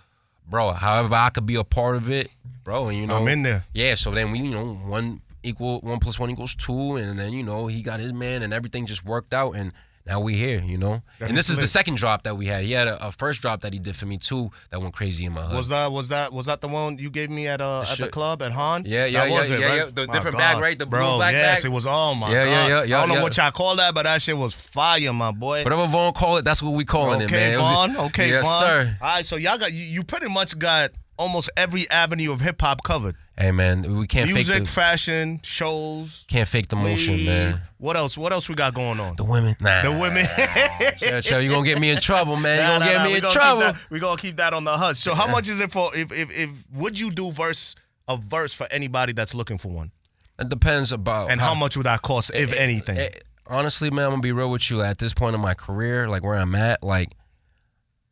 bro, however I could be a part of it, bro. And, I'm in there. Yeah, so then we, 1 + 1 = 2. And then, he got his man and everything just worked out. And now we here, And this is the second drop that we had. He had a first drop that he did for me too that went crazy in my hood. Was that the one you gave me at the club at Han? Yeah. Right? The different bag, right? The blue black yes, bag. It was all my God. Yeah. I don't know what y'all call that, but that shit was fire, my boy. Whatever Vaughn call it, that's what we calling it, man. Vaughn. Okay, yes, Vaughn. Sir. All right, so y'all got you pretty much got almost every avenue of hip hop covered. Hey man, we can't music, fake fashion, shows. Can't fake the motion, man. What else? What else we got going on? The women. Nah. The women. Chill, you gonna get me in trouble, man. You gonna get me in trouble. We gonna keep that on the hush. So how much is it for? If would you do a verse for anybody that's looking for one? It depends about and how much would that cost, if anything. Honestly, man, I'm gonna be real with you. At this point in my career, like where I'm at, like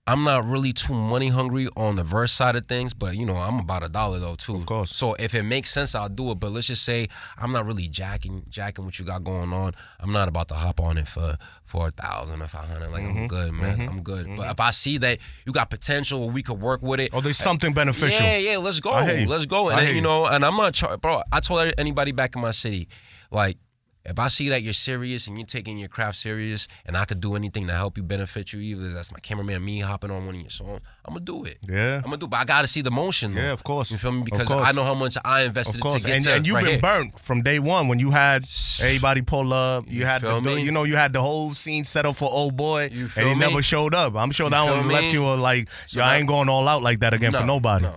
I'm not really too money hungry on the verse side of things, but you know, I'm about $1 though too. Of course. So if it makes sense, I'll do it. But let's just say I'm not really jacking what you got going on. I'm not about to hop on it for 1,000 or 500. Like I'm good, man. I'm good. But if I see that you got potential, or we could work with it. Oh, there's something beneficial. Yeah, let's go. Let's go. And then, you know, and I'm not, bro. I told anybody back in my city, like, if I see that you're serious and you're taking your craft serious and I could do anything to help you, benefit you, either that's my cameraman, me hopping on one of your songs, I'm going to do it. Yeah. I'm going to do it. But I got to see the motion, though. Yeah, of course. You feel me? Because I know how much I invested to get to and you've right been here. burnt from day one when you had everybody pull up. You had you had the whole scene set up for old boy, and he never showed up. I'm sure that one left you like, yo, I ain't going all out like that again for nobody. No.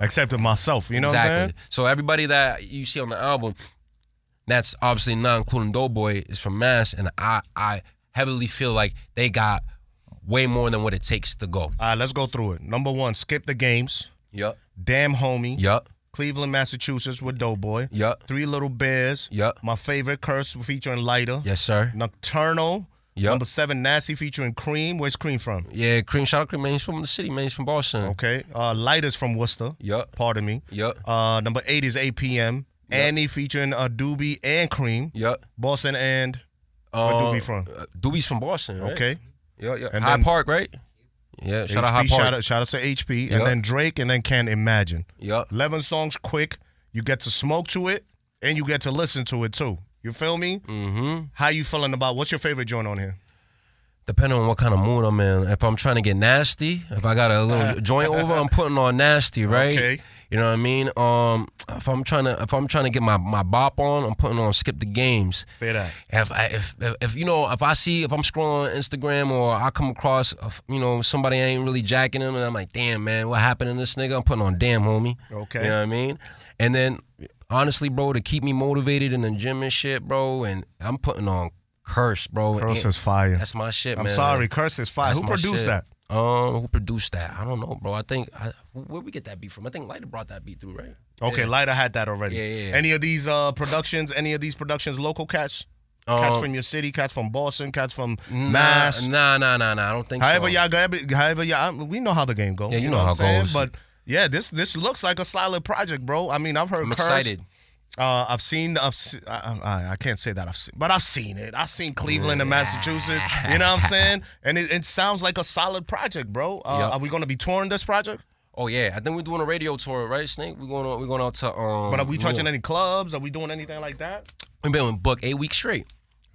Except for myself. You know what I'm saying? So everybody that you see on the album, that's obviously not including Doughboy, is from Mass, and I heavily feel like they got way more than what it takes to go. All right, let's go through it. Number 1, Skip the Games. Yup. Damn Homie. Yup. Cleveland, Massachusetts with Doughboy. Yup. 3 Little Bears. Yup. My Favorite, Curse featuring Lighter. Yes, sir. Nocturnal. Yep. Number 7, Nasty featuring Cream. Where's Cream from? Yeah, Cream. Shout out Cream, man. He's from the city, man. He's from Boston. Okay. Lighter's from Worcester. Yup. Pardon me. Yup. Number 8 is APM. Yep. Annie featuring Doobie and Cream. Yep. Boston and where Doobie from? Doobie's from Boston, right? Okay. Yeah. And Hyde Park, right? Yeah, shout out Hyde Park. Shout out to HP. Yep. And then Drake, and then Can't Imagine. Yep. 11 songs quick. You get to smoke to it, and you get to listen to it, too. You feel me? Mm-hmm. How you feeling about, what's your favorite joint on here? Depending on what kind of mood I'm in. If I'm trying to get nasty, if I got a little joint over, I'm putting on nasty, right? Okay. You know what I mean? If I'm trying to get my bop on, I'm putting on Skip the Games. Say that. If I'm scrolling Instagram or I come across somebody ain't really jacking them and I'm like, damn man, what happened to this nigga? I'm putting on Damn Homie. Okay. You know what I mean? And then honestly, bro, to keep me motivated in the gym and shit, bro, and I'm putting on Curse, bro. Curse is fire. That's my shit, man. I'm sorry, Curse is fire. Who produced that? Who produced that? I don't know, bro. I think where we get that beat from? I think Lighter brought that beat through, right? Okay, yeah. Lighter had that already. Yeah. Any of these productions, local cats? Cats from your city, cats from Boston, cats from Mass? Nah. I don't think however so. Y'all, we know how the game goes. Yeah, you know how it goes. But yeah, this looks like a solid project, bro. I mean, I've heard I'm Curse. excited. I can't say that but I've seen it. I've seen Cleveland and Massachusetts. You know what I'm saying? And it sounds like a solid project, bro. Yep. Are we going to be touring this project? Oh yeah, I think we're doing a radio tour, right, Snake? We're going out to. But are we touching any clubs? Are we doing anything like that? We've been booked 8 weeks straight.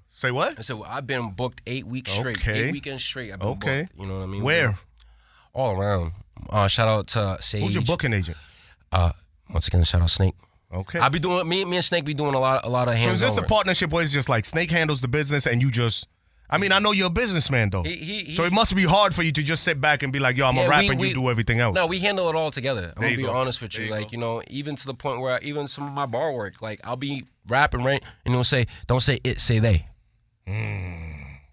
Say what? I said I've been booked 8 weeks straight. Okay. 8 weekends straight. I've been booked. You know what I mean? Where? All around. Shout out to Sage. Who's your booking agent? Once again, shout out Snake. Okay. I'll be doing me and Snake be doing a lot of hands. So is this the partnership where it's just like Snake handles the business and you just? I mean, I know you're a businessman though. So it must be hard for you to just sit back and be like, yo, I'm a rapper and you do everything else. No, we handle it all together. I'm gonna be honest with you. Like, even to the point where even some of my bar work, like I'll be rapping, right? And you'll say, don't say it, say they.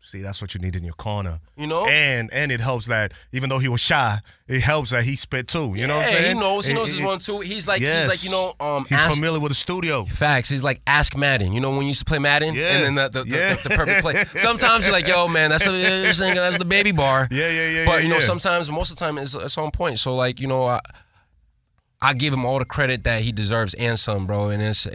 See, that's what you need in your corner. You know? And it helps that even though he was shy, it helps that he spit too. You know what I'm saying? He knows his one too. He's he's familiar with the studio. Facts. He's like Ask Madden. You know when you used to play Madden? Yeah. And then the perfect play. Sometimes you're like, yo, man, that's the baby bar. Yeah. But sometimes, most of the time, it's on point. So like, I give him all the credit that he deserves and some, bro. And it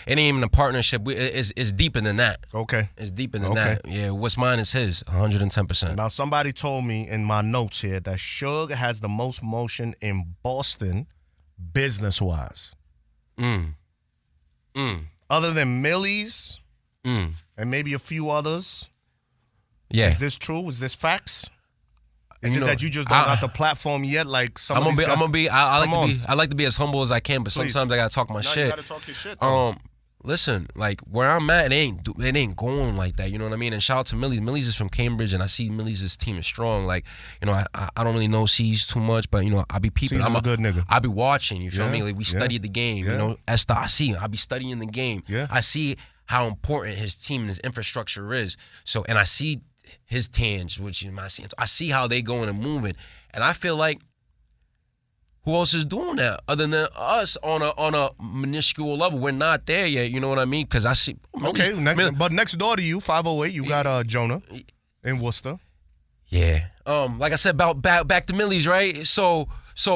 ain't even a partnership. It's deeper than that. Okay. It's deeper than that. Yeah, what's mine is his, 110%. Now, somebody told me in my notes here that Shugg has the most motion in Boston business-wise. Other than Millie's and maybe a few others. Yeah. Is this true? Is this facts? Is it that you just don't have the platform yet? Like some I like to be as humble as I can, but sometimes I gotta talk my shit. You gotta talk your shit. Though. Listen, like where I'm at, it ain't going like that. You know what I mean? And shout out to Millie's. Millie's is from Cambridge, and I see Millie's team is strong. Like, I don't really know C's too much, but I be peeping. I'm a good nigga. I be watching. You feel me? Like we study the game. Esther, I see. I be studying the game. Yeah. I see how important his team and his infrastructure is. So, and I see his tange, which is my sense. I see how they going and moving, and I feel like who else is doing that other than us on a minuscule level? We're not there yet. You know what I mean? Because I see. Okay, but next door to you, 508, you got Jonah in Worcester. Yeah. Like I said, back to Millie's, right? So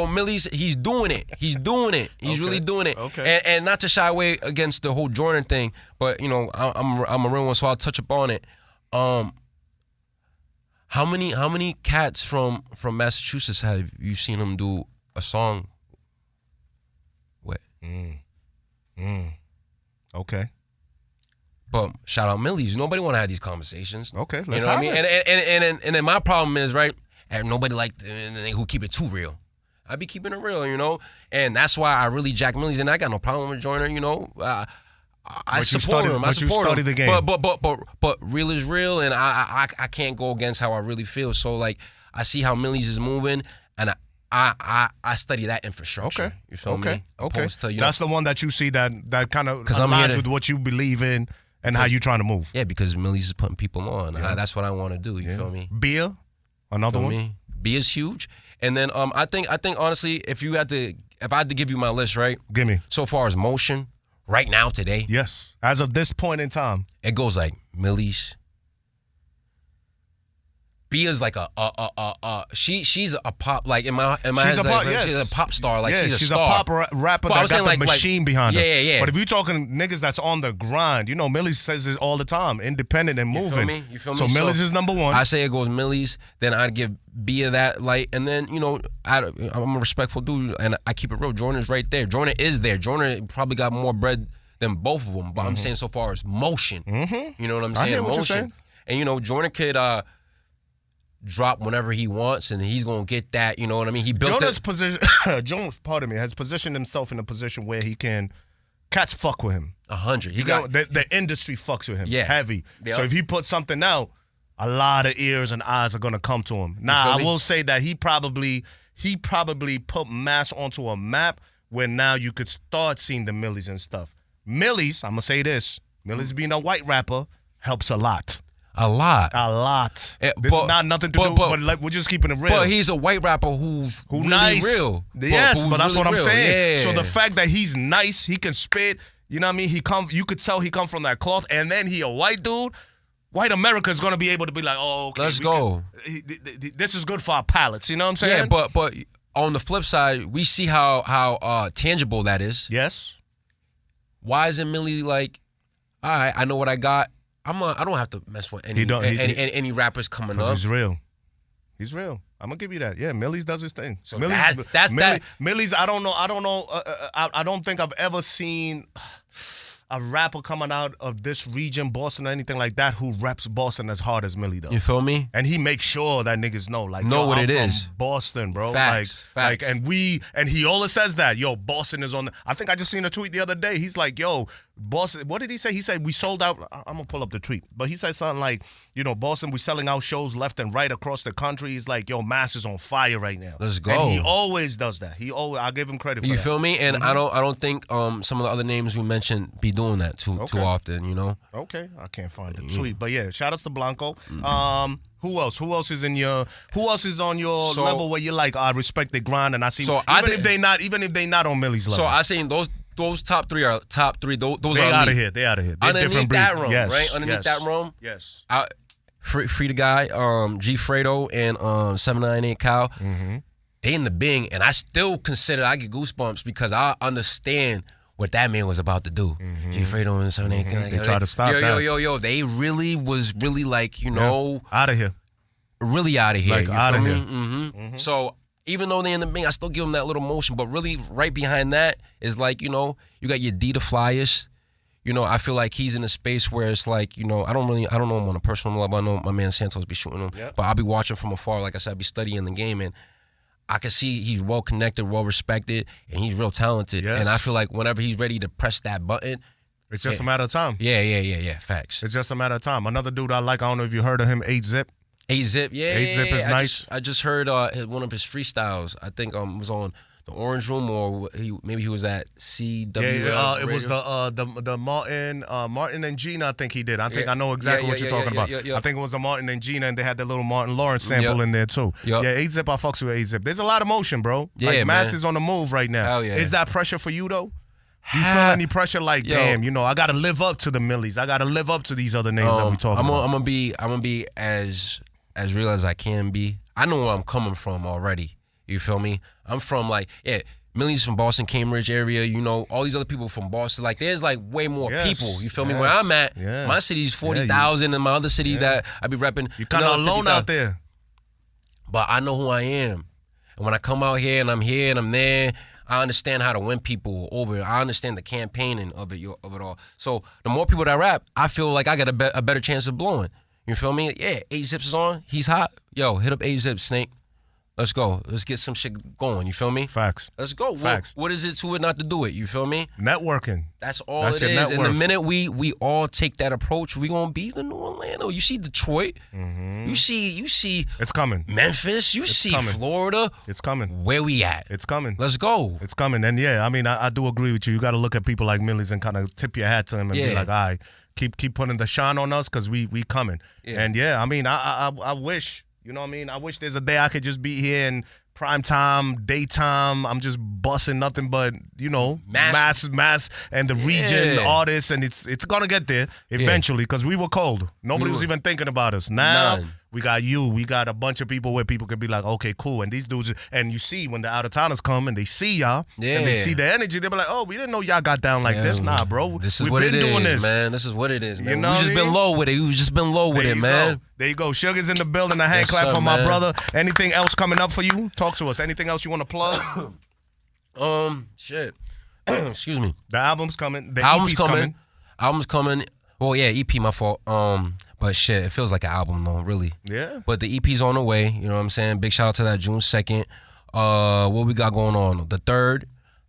Millie's, he's doing it. He's doing it. He's really doing it. Okay. And not to shy away against the whole Jordan thing, but you know, I'm a real one, so I'll touch upon it. How many cats from Massachusetts have you seen him do a song with? Okay. But shout out Millie's. Nobody want to have these conversations. Okay, let's you know what I mean? it. And then my problem is, right, nobody like who keep it too real. I be keeping it real, you know? And that's why I really jack Millie's, and I got no problem with Joyner, you know? I support him. I support him. The game. But real is real, and I can't go against how I really feel. So, like, I see how Millie's is moving, and I study that infrastructure. Okay. You feel me? Okay. To, that's the one that you see that kind of aligns with what you believe in and how you trying to move. Yeah, because Millie's is putting people on. Yeah. That's what I want to do. You feel me? Beer, another one. Beer is huge. And then I think honestly, if I had to give you my list, right? Give me. So far as motion, right now, today. Yes. As of this point in time. It goes like Millie's. Bia's like she's a pop, like in my she's head, like, she's a pop star, like she's a star. She's a pop rapper that got the machine behind her. Yeah. But if you're talking niggas that's on the grind, you know, Millie's says it all the time, independent and moving. You feel me? So Millie's is number one. I say it goes Millie's, then I'd give Bia that light, and then, you know, I'm a respectful dude, and I keep it real. Jordan's right there. Jordan is there. Jordan probably got more bread than both of them, but I'm saying so far as motion. You know what I'm saying? I hear what motion. you're saying. And, you know, Jordan could drop whenever he wants, and he's gonna get that. You know what I mean? He built Jonah's position. Jonas, pardon me, has positioned himself in a position where he can cats fuck with him. 100. He got the industry fucks with him. Yeah, heavy. Yep. So if he puts something out, a lot of ears and eyes are gonna come to him. Now I will say that he probably put Mass onto a map where now you could start seeing the Millies and stuff. Millie's, I'm gonna say this. Millie's being a white rapper helps a lot. A lot. This is not nothing to do, but like, we're just keeping it real. But he's a white rapper who really nice. Real. Yes, but that's really what I'm real. saying. Yeah. So the fact that he's nice, he can spit, you know what I mean? You could tell he come from that cloth, and then he a white dude. White America is going to be able to be like, oh, okay. Let's go. This is good for our palates, you know what I'm saying? Yeah, but on the flip side, we see how tangible that is. Yes. Why isn't Millie like, all right, I know what I got. I don't have to mess with any rappers coming up. He's real. He's real. I'm gonna give you that. Yeah, Millie's does his thing. So that's Millie's. I don't know. I don't think I've ever seen a rapper coming out of this region, Boston, or anything like that, who raps Boston as hard as Millie does. You feel me? And he makes sure that niggas know, like, know what I'm it from is. Boston, bro. Facts. And he always says that, yo, Boston is on the. I think I just seen a tweet the other day. He's like, yo, Boston. What did he say? He said we sold out. I'm gonna pull up the tweet, but he said something like, you know, Boston, we selling out shows left and right across the country. He's like, yo, Mass is on fire right now. Let's go. And he always does that. I give him credit for that. You feel me? And I don't think some of the other names we mentioned be doing that too often, you know? Okay. I can't find the tweet. But yeah, shout outs to Blanco. Who else? Who else is on your level where you're like, I respect the grind and I see even if they not on Millie's level. So I seen those top three are top three. Those they are out of here. They out of here. They're underneath that room, yes, right? Underneath that room. Yes. Free the guy, G Fredo and 798 Cal. They in the Bing, and I still consider I get goosebumps because I understand what that man was about to do. G Fredo and 798 They try to stop that. Yo. They really was like, you know, out of here. Really out of here. Like out of here. So even though they in the Bing, I still give them that little motion. But really, right behind that is like, you know, you got your D the Flyest. You know, I feel like he's in a space where it's like, you know, I don't know him on a personal level. I know my man Santos be shooting him, but I'll be watching from afar. Like I said, I'll be studying the game, and I can see he's well connected, well respected, and he's real talented. Yes. And I feel like whenever he's ready to press that button, it's just a matter of time. Yeah. Facts. It's just a matter of time. Another dude I like, I don't know if you heard of him, 8-Zip. 8-Zip, yeah. 8-Zip is nice. I just heard one of his freestyles. I think it was on Orange Room, or maybe he was at CW. Yeah, it was the Martin and Gina. I think he did. I think I know exactly what you're talking about. I think it was the Martin and Gina, and they had the little Martin Lawrence sample in there too. Yeah, 8-Zip. I fucks with 8-Zip. There's a lot of motion, bro. Yeah, like, Mass is on the move right now. Hell yeah. Is that pressure for you though? Do you feel any pressure? Like, damn, you know, I gotta live up to the Millies. I gotta live up to these other names that we talking about. I'm gonna be as real as I can be. I know where I'm coming from already. You feel me? I'm from Millies from Boston, Cambridge area. You know, all these other people from Boston. Like, there's like way more people. You feel me? Where I'm at, my city's 40,000, and my other city that I be repping. You kind of alone out there. But I know who I am, and when I come out here and I'm here and I'm there, I understand how to win people over. I understand the campaigning of it all. So the more people that rap, I feel like I got a better chance of blowing. You feel me? Yeah, 8-Zips is on. He's hot. Yo, hit up 8-Zip, Snake. Let's go. Let's get some shit going. You feel me? Facts. Let's go. Facts. What is it to it not to do it? You feel me? Networking. That's all it is. And the minute we all take that approach, we gonna be the new Atlanta. You see Detroit. Mm-hmm. You see. It's coming. Memphis. You see coming. Florida. It's coming. Where we at? It's coming. Let's go. It's coming. And yeah, I mean, I do agree with you. You got to look at people like Millies and kind of tip your hat to him and be like, all right, keep putting the shine on us because we coming. Yeah. And yeah, I mean, I wish. You know what I mean? I wish there's a day I could just be here and prime time, daytime. I'm just busting nothing but, you know, mass, and the region artists, and it's gonna get there eventually because we were cold. Nobody was even thinking about us. Now we got you. We got a bunch of people where people could be like, okay, cool. And these dudes, and you see when the out of towners come and they see y'all and they see the energy, they be like, oh, we didn't know y'all got down like this. Nah, bro. This is We've what been it doing is, this. man. This is what it is, man. You know we just been low with it. We just been low with it, man. There you go. Shugg is in the building. A hand clap for my brother. Anything else coming up for you? Talk to us. Anything else you want to plug? Shit. Excuse me. The album's coming. The album's EP's coming. Album's coming. Well, yeah, EP, my fault. But shit, it feels like an album though, really. Yeah. But the EP's on the way. You know what I'm saying? Big shout out to that June 2nd. What we got going on? The 3rd.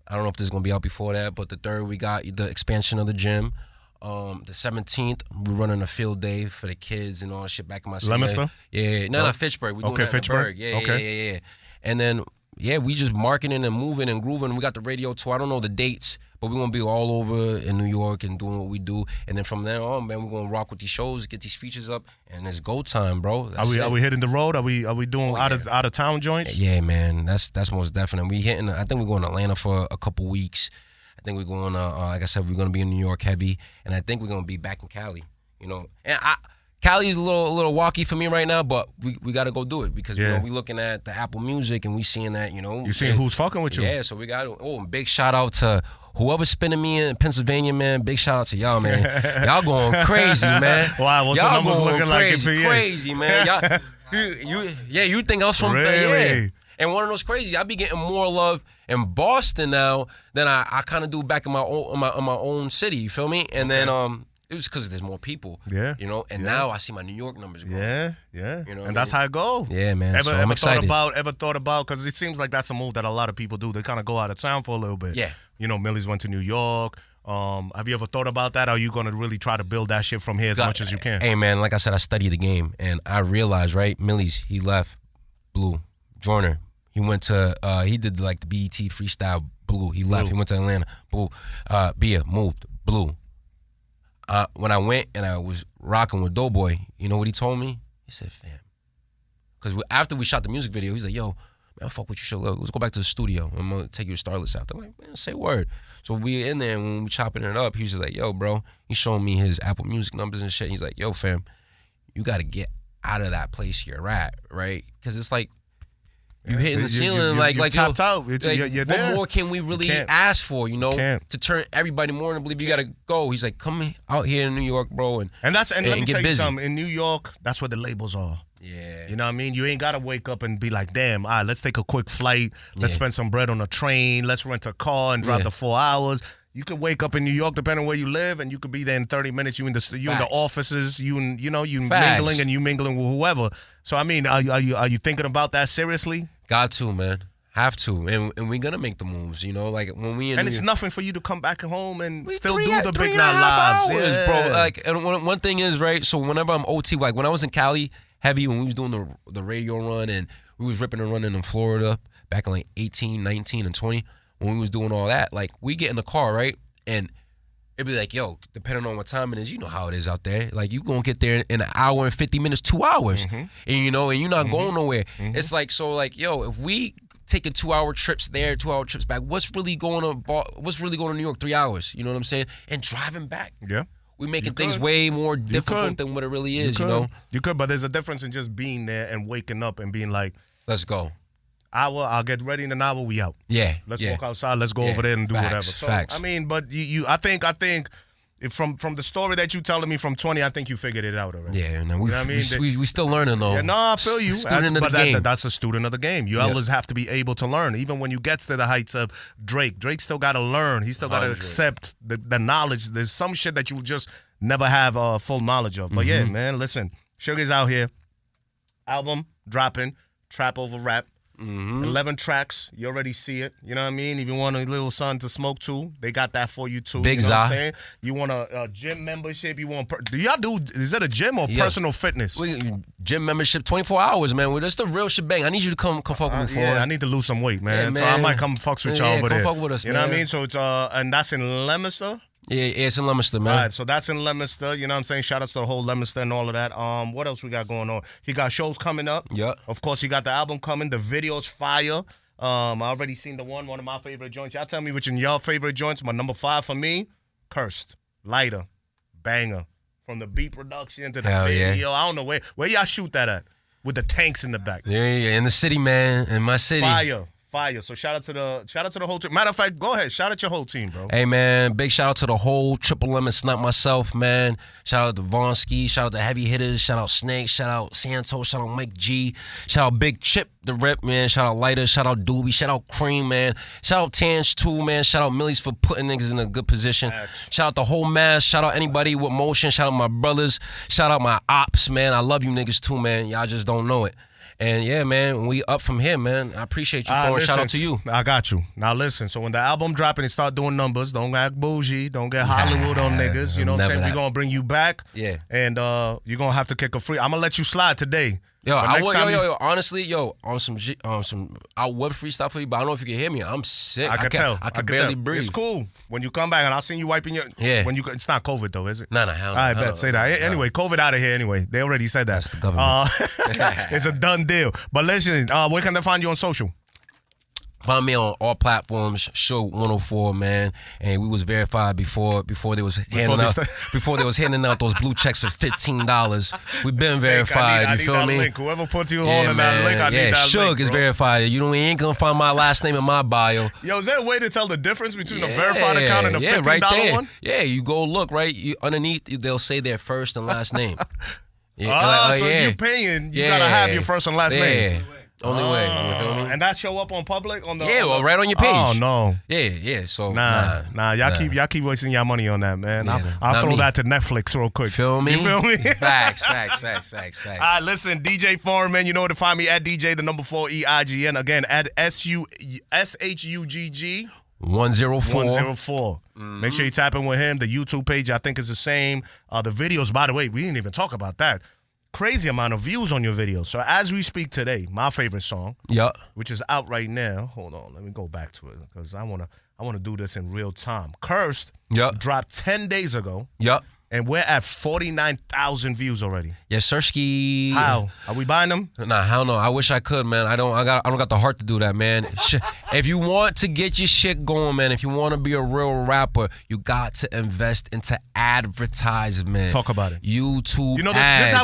I don't know if this is gonna be out before that, but the 3rd we got the expansion of the gym. The 17th, we're running a field day for the kids and all that shit back in my city. Leominster? Yeah. No, Fitchburg. We're doing that in Fitchburg. Yeah. And then, we just marketing and moving and grooving. We got the radio tour. I don't know the dates, but we're going to be all over in New York and doing what we do. And then from then on, man, we're going to rock with these shows, get these features up, and it's go time, bro. Are we hitting the road? Are we doing out of town joints? Yeah, man. That's most definite. I think we're going to Atlanta for a couple weeks. I think we're going to, like I said, we're going to be in New York heavy, and I think we're going to be back in Cali, you know. And Cali's a little walky for me right now, but we got to go do it because you know, we looking at the Apple Music and we seeing that, you know. You seeing who's fucking with you. Yeah, so we got big shout out to whoever's spinning me in Pennselsvania, man. Big shout out to y'all, man. Y'all going crazy, man. Wow, what's the numbers looking like for you? Crazy, man. Y'all, you think I was from really? Yeah. And one of those crazy, I be getting more love in Boston now than I kind of do back in my own city. You feel me? And then it was because there's more people. Yeah. You know. And now I see my New York numbers growing. Yeah. You know. And that's how it goes. Yeah, man. I'm excited. Ever thought about? Because it seems like that's a move that a lot of people do. They kind of go out of town for a little bit. Yeah. You know, Millies went to New York. Have you ever thought about that? Or are you going to really try to build that shit from here as much as you can? Hey, man. Like I said, I study the game, and I realized, right? Millies, he left Blue. Joyner. He went to, he did like the BET freestyle Blue. He left. He went to Atlanta. Blue. Bia moved. Blue. When I went and I was rocking with Doughboy, you know what he told me? He said, fam. Because after we shot the music video, he's like, yo, man, fuck what you should look. Let's go back to the studio. I'm going to take you to Starless after. I'm like, man, say word. So we in there, and when we chopping it up, he was just like, yo, bro. He's showing me his Apple Music numbers and shit. He's like, yo, fam, you got to get out of that place you're at, right? Because it's like, you hitting the ceiling, like tapped out. You're there. What more can we really ask for? You know, to turn everybody more and believe you got to go. He's like, come out here in New York, bro, and let me get tell you busy. something. In New York, that's where the labels are. Yeah, you know what I mean. You ain't gotta wake up and be like, damn, all right, let's take a quick flight. Let's spend some bread on a train. Let's rent a car and drive the 4 hours. You could wake up in New York, depending on where you live, and you could be there in 30 minutes. You in the offices. You mingling and you mingling with whoever. So I mean, are you thinking about that seriously? Got to, man. Have to. And we're going to make the moves, you know? Like, when we in it's nothing for you to come back home and still do the big night lives. Yeah. Bro. Like, and one thing is, right, so whenever I'm OT, like, when I was in Cali, heavy, when we was doing the radio run and we was ripping and running in Florida, back in like 18, 19, and 20, when we was doing all that, like we get in the car, right? And it'd be like, yo, depending on what time it is, you know how it is out there. Like you gonna get there in an hour and 50 minutes, 2 hours. And you know, and you're not going nowhere. It's like, so like, yo, if we taking 2 hour trips there, 2 hour trips back, what's really going to New York 3 hours? You know what I'm saying? And driving back. Yeah. We're making things way more difficult than what it really is, you know? You could, but there's a difference in just being there and waking up and being like, let's go. I'll get ready in an hour, we out. Yeah. Let's walk outside, let's go over there and do whatever. So, facts. I mean, but I think if from the story that you telling me from 20, I think you figured it out already. Yeah, and we still learning though. Yeah, no, I feel you. Student of the game. That's a student of the game. You always have to be able to learn. Even when you get to the heights of Drake still got to learn. He still got to accept the knowledge. There's some shit that you just never have full knowledge of. But yeah, man, listen, Shugg is out here. Album dropping, trap over rap. 11 tracks. You already see it. You know what I mean? If you want a little something to smoke too, they got that for you too. Big you know what I'm Za. saying? You want a gym membership? You want? Do y'all do? Is that a gym or personal fitness? Gym membership, 24 hours, man. Well, that's the real shebang. I need you to come fuck with me for it. Yeah, I need to lose some weight, man. Yeah, So I might come fucks with y'all over there. Come fuck with us, you know what I mean? So it's and that's in Leominster. Yeah, it's in Leominster, man. All right, so that's in Leominster. You know what I'm saying? Shout out to the whole Leominster and all of that. What else we got going on? He got shows coming up. Yeah. Of course, he got the album coming. The video's fire. I already seen the one of my favorite joints. Y'all tell me which in y'all favorite joints. My number 5 for me, Cursed. Lighter. Banger. From the beat production to the video. Yeah. I don't know where y'all shoot that at. With the tanks in the back. Yeah, in the city, man. In my city. Fire. So shout out to the whole team. Matter of fact, go ahead. Shout out your whole team, bro. Hey, man. Big shout out to the whole Triple M. It's not myself, man. Shout out to Vonsky. Shout out to Heavy Hitters. Shout out Snake. Shout out Santos. Shout out Mike G. Shout out Big Chip, the Rip, man. Shout out Lighter. Shout out Doobie. Shout out Cream, man. Shout out Tange, too, man. Shout out Millies for putting niggas in a good position. Shout out the whole mass. Shout out anybody with motion. Shout out my brothers. Shout out my ops, man. I love you niggas, too, man. Y'all just don't know it. And yeah, man, we up from here, man. I appreciate you for it. Shout out to you. I got you. Now listen, so when the album drop and it start doing numbers, don't act bougie, don't get Hollywood on niggas. You know what I'm saying? We're gonna bring you back. Yeah. And you're gonna have to kick a free. I'm gonna let you slide today. Yo, honestly, on some I would freestyle for you, but I don't know if you can hear me. I'm sick. I can tell. I can barely breathe. It's cool. When you come back, and I'll see you wiping your. Yeah. It's not COVID though, is it? Nah, hell no. I bet. Say that. Anyway, COVID out of here. Anyway, they already said that. That's the government. It's a done deal. But listen, where can they find you on social? Find me on all platforms, Shugg 104, man. And we was verified before they was handing out those blue checks for $15. We've been verified. I need you feel that me? Link. Whoever put you on that link, I need that Shugg link. is verified. You know, we ain't gonna find my last name in my bio. Yo, is there a way to tell the difference between a verified account and a $15 right there. one? Yeah, you go look right underneath. They'll say their first and last name. So if you're paying, you gotta have your first and last name. Only way. You feel me? And that show up on public on the right on your page. Oh no. Yeah. So nah. Y'all keep wasting y'all money on that, man. Yeah, I'll throw that to Netflix real quick. Feel me? You feel me? Facts. All right, listen, DJ4EIN, you know where to find me at DJ 4EIN. Again, at SHUGG 104. Make sure you tap in with him. The YouTube page, I think, is the same. The videos, by the way, we didn't even talk about that. Crazy amount of views on your videos. So as we speak today, my favorite song, which is out right now. Hold on, let me go back to it because I wanna do this in real time. Cursed dropped 10 days ago. And we're at 49,000 views already. Yes, Sirski. How? Are we buying them? Nah, hell no. I wish I could, man. I don't got the heart to do that, man. If you want to get your shit going, man, if you want to be a real rapper, you got to invest into advertisement. Talk about it. YouTube. You know ads. This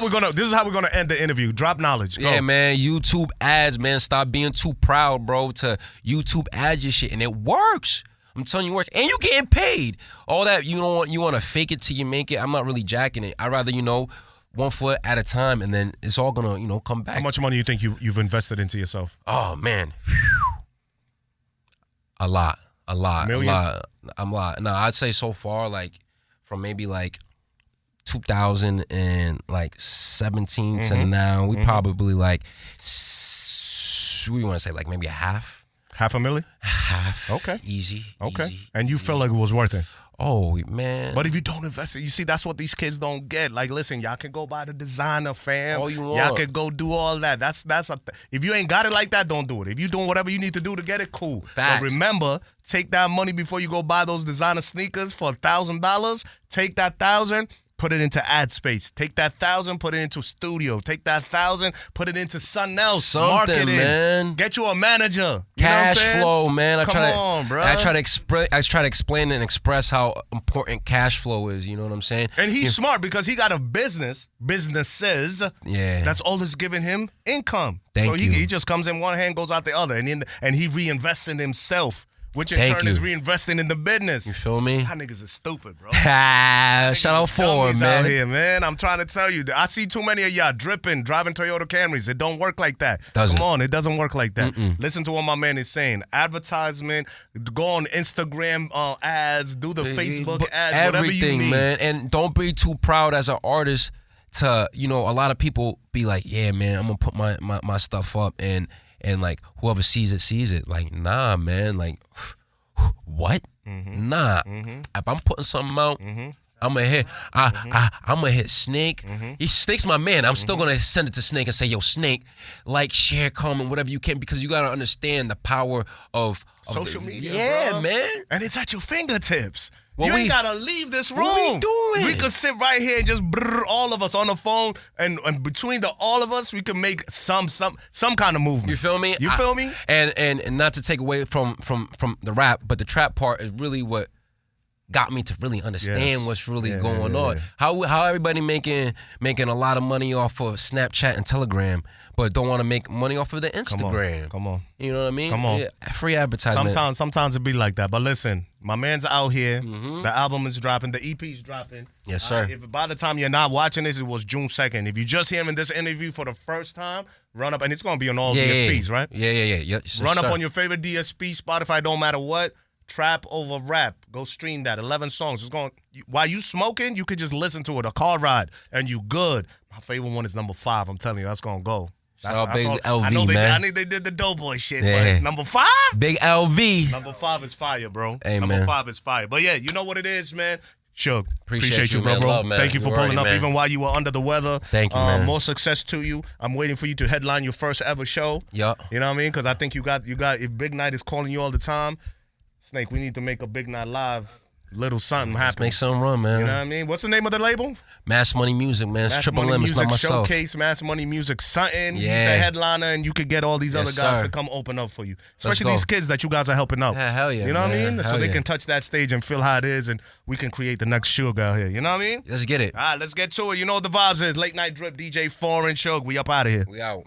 is how we're gonna end the interview. Drop knowledge. Go. Yeah, man. YouTube ads, man. Stop being too proud, bro, to YouTube ads your shit, and it works. I'm telling you, work, and you getting paid. All that you want to fake it till you make it. I'm not really jacking it. I'd rather 1 foot at a time, and then it's all gonna come back. How much money do you think you've invested into yourself? Oh man, a lot. Millions? A lot. No, I'd say so far, like from maybe like 2017 to now, we probably like we want to say like maybe a half. $500,000? Half. Okay. Easy. Okay. Easy, And you easy. feel like it was worth it? Oh, man. But if you don't invest it, you see, that's what these kids don't get. Like, listen, y'all can go buy the designer, fam. All you want. Y'all can go do all that. If you ain't got it like that, don't do it. If you doing whatever you need to do to get it, cool. Facts. But remember, take that money before you go buy those designer sneakers for $1,000. Take that $1,000. Put it into ad space. Take that $1,000, put it into studio. Take that $1,000, put it into something else. Marketing, man. Get you a manager. Cash flow, man. I try to explain and express how important cash flow is. You know what I'm saying? And he's smart because he got a businesses. Yeah. That's all that's giving him income. Thank you. He just comes in one hand, goes out the other, and he reinvests in himself. Which in turn is reinvesting in the business. You feel me? Y'all niggas is stupid, bro. Shout out for him, man. Out here, man. I'm trying to tell you. I see too many of y'all driving Toyota Camrys. It don't work like that. Doesn't. Come on, it doesn't work like that. Listen to what my man is saying. Advertisement, go on Instagram ads, do the Facebook ads, whatever you need. Man. And don't be too proud as an artist to, a lot of people be like, yeah, man, I'm going to put my stuff up and like whoever sees it. Like, nah, man. Like, what? Nah. If I'm putting something out, I'm gonna hit. I'm gonna hit Snake. Snake's my man. I'm still gonna send it to Snake and say, "Yo, Snake, like, share, comment, whatever you can," because you gotta understand the power of social media. Yeah, bro. man. And it's at your fingertips. You ain't gotta leave this room. What we doing? We could sit right here and just all of us on the phone, and between all of us, we could make some kind of movement. You feel me? You feel me? And not to take away from the rap, but the trap part is really what got me to really understand what's really going on. How everybody making a lot of money off of Snapchat and Telegram, but don't want to make money off of the Instagram. Come on. You know what I mean? Come on. Yeah, free advertisement. Sometimes it be like that. But listen, my man's out here. The album is dropping. The EP's dropping. Yes, sir. If by the time you're not watching this, it was June 2nd. If you're just hearing this interview for the first time, run up, and it's going to be on all DSPs, right? Yeah. Yes, run up sir. on your favorite DSP, Spotify, don't matter what. Trap over rap. Go stream that. 11 songs. It's going. While you smoking, you could just listen to it. A car ride, and you good. My favorite one is number 5. I'm telling you, that's gonna go. That's Big LV, I know man. they did the Doughboy shit, but number 5? Big LV. Number 5 is fire, bro. Hey, number man. 5 is fire. But yeah, you know what it is, man. Shugg, appreciate you, bro. man. Love, man. Thank you for pulling up, even while you were under the weather. Thank you, man. More success to you. I'm waiting for you to headline your first ever show. Yeah. You know what I mean? Because I think you got. If Big Night is calling you all the time, Snake, we need to make a Big Night Live. Little something happen. Let's make something run, man. You know what I mean? What's the name of the label? Mass Money Music, man. It's Mass Triple Money M. It's Music not myself. Showcase, Mass Money Music, something. Yeah. He's the headliner, and you could get all these other guys to come open up for you. Especially these kids that you guys are helping out. Yeah, hell yeah. You know what I mean? Hell So they can touch that stage and feel how it is, and we can create the next Shugg out here. You know what I mean? Let's get it. All right, let's get to it. You know what the vibes is. Late Night Drip, DJ4EIN, Shugg. We up out of here. We out.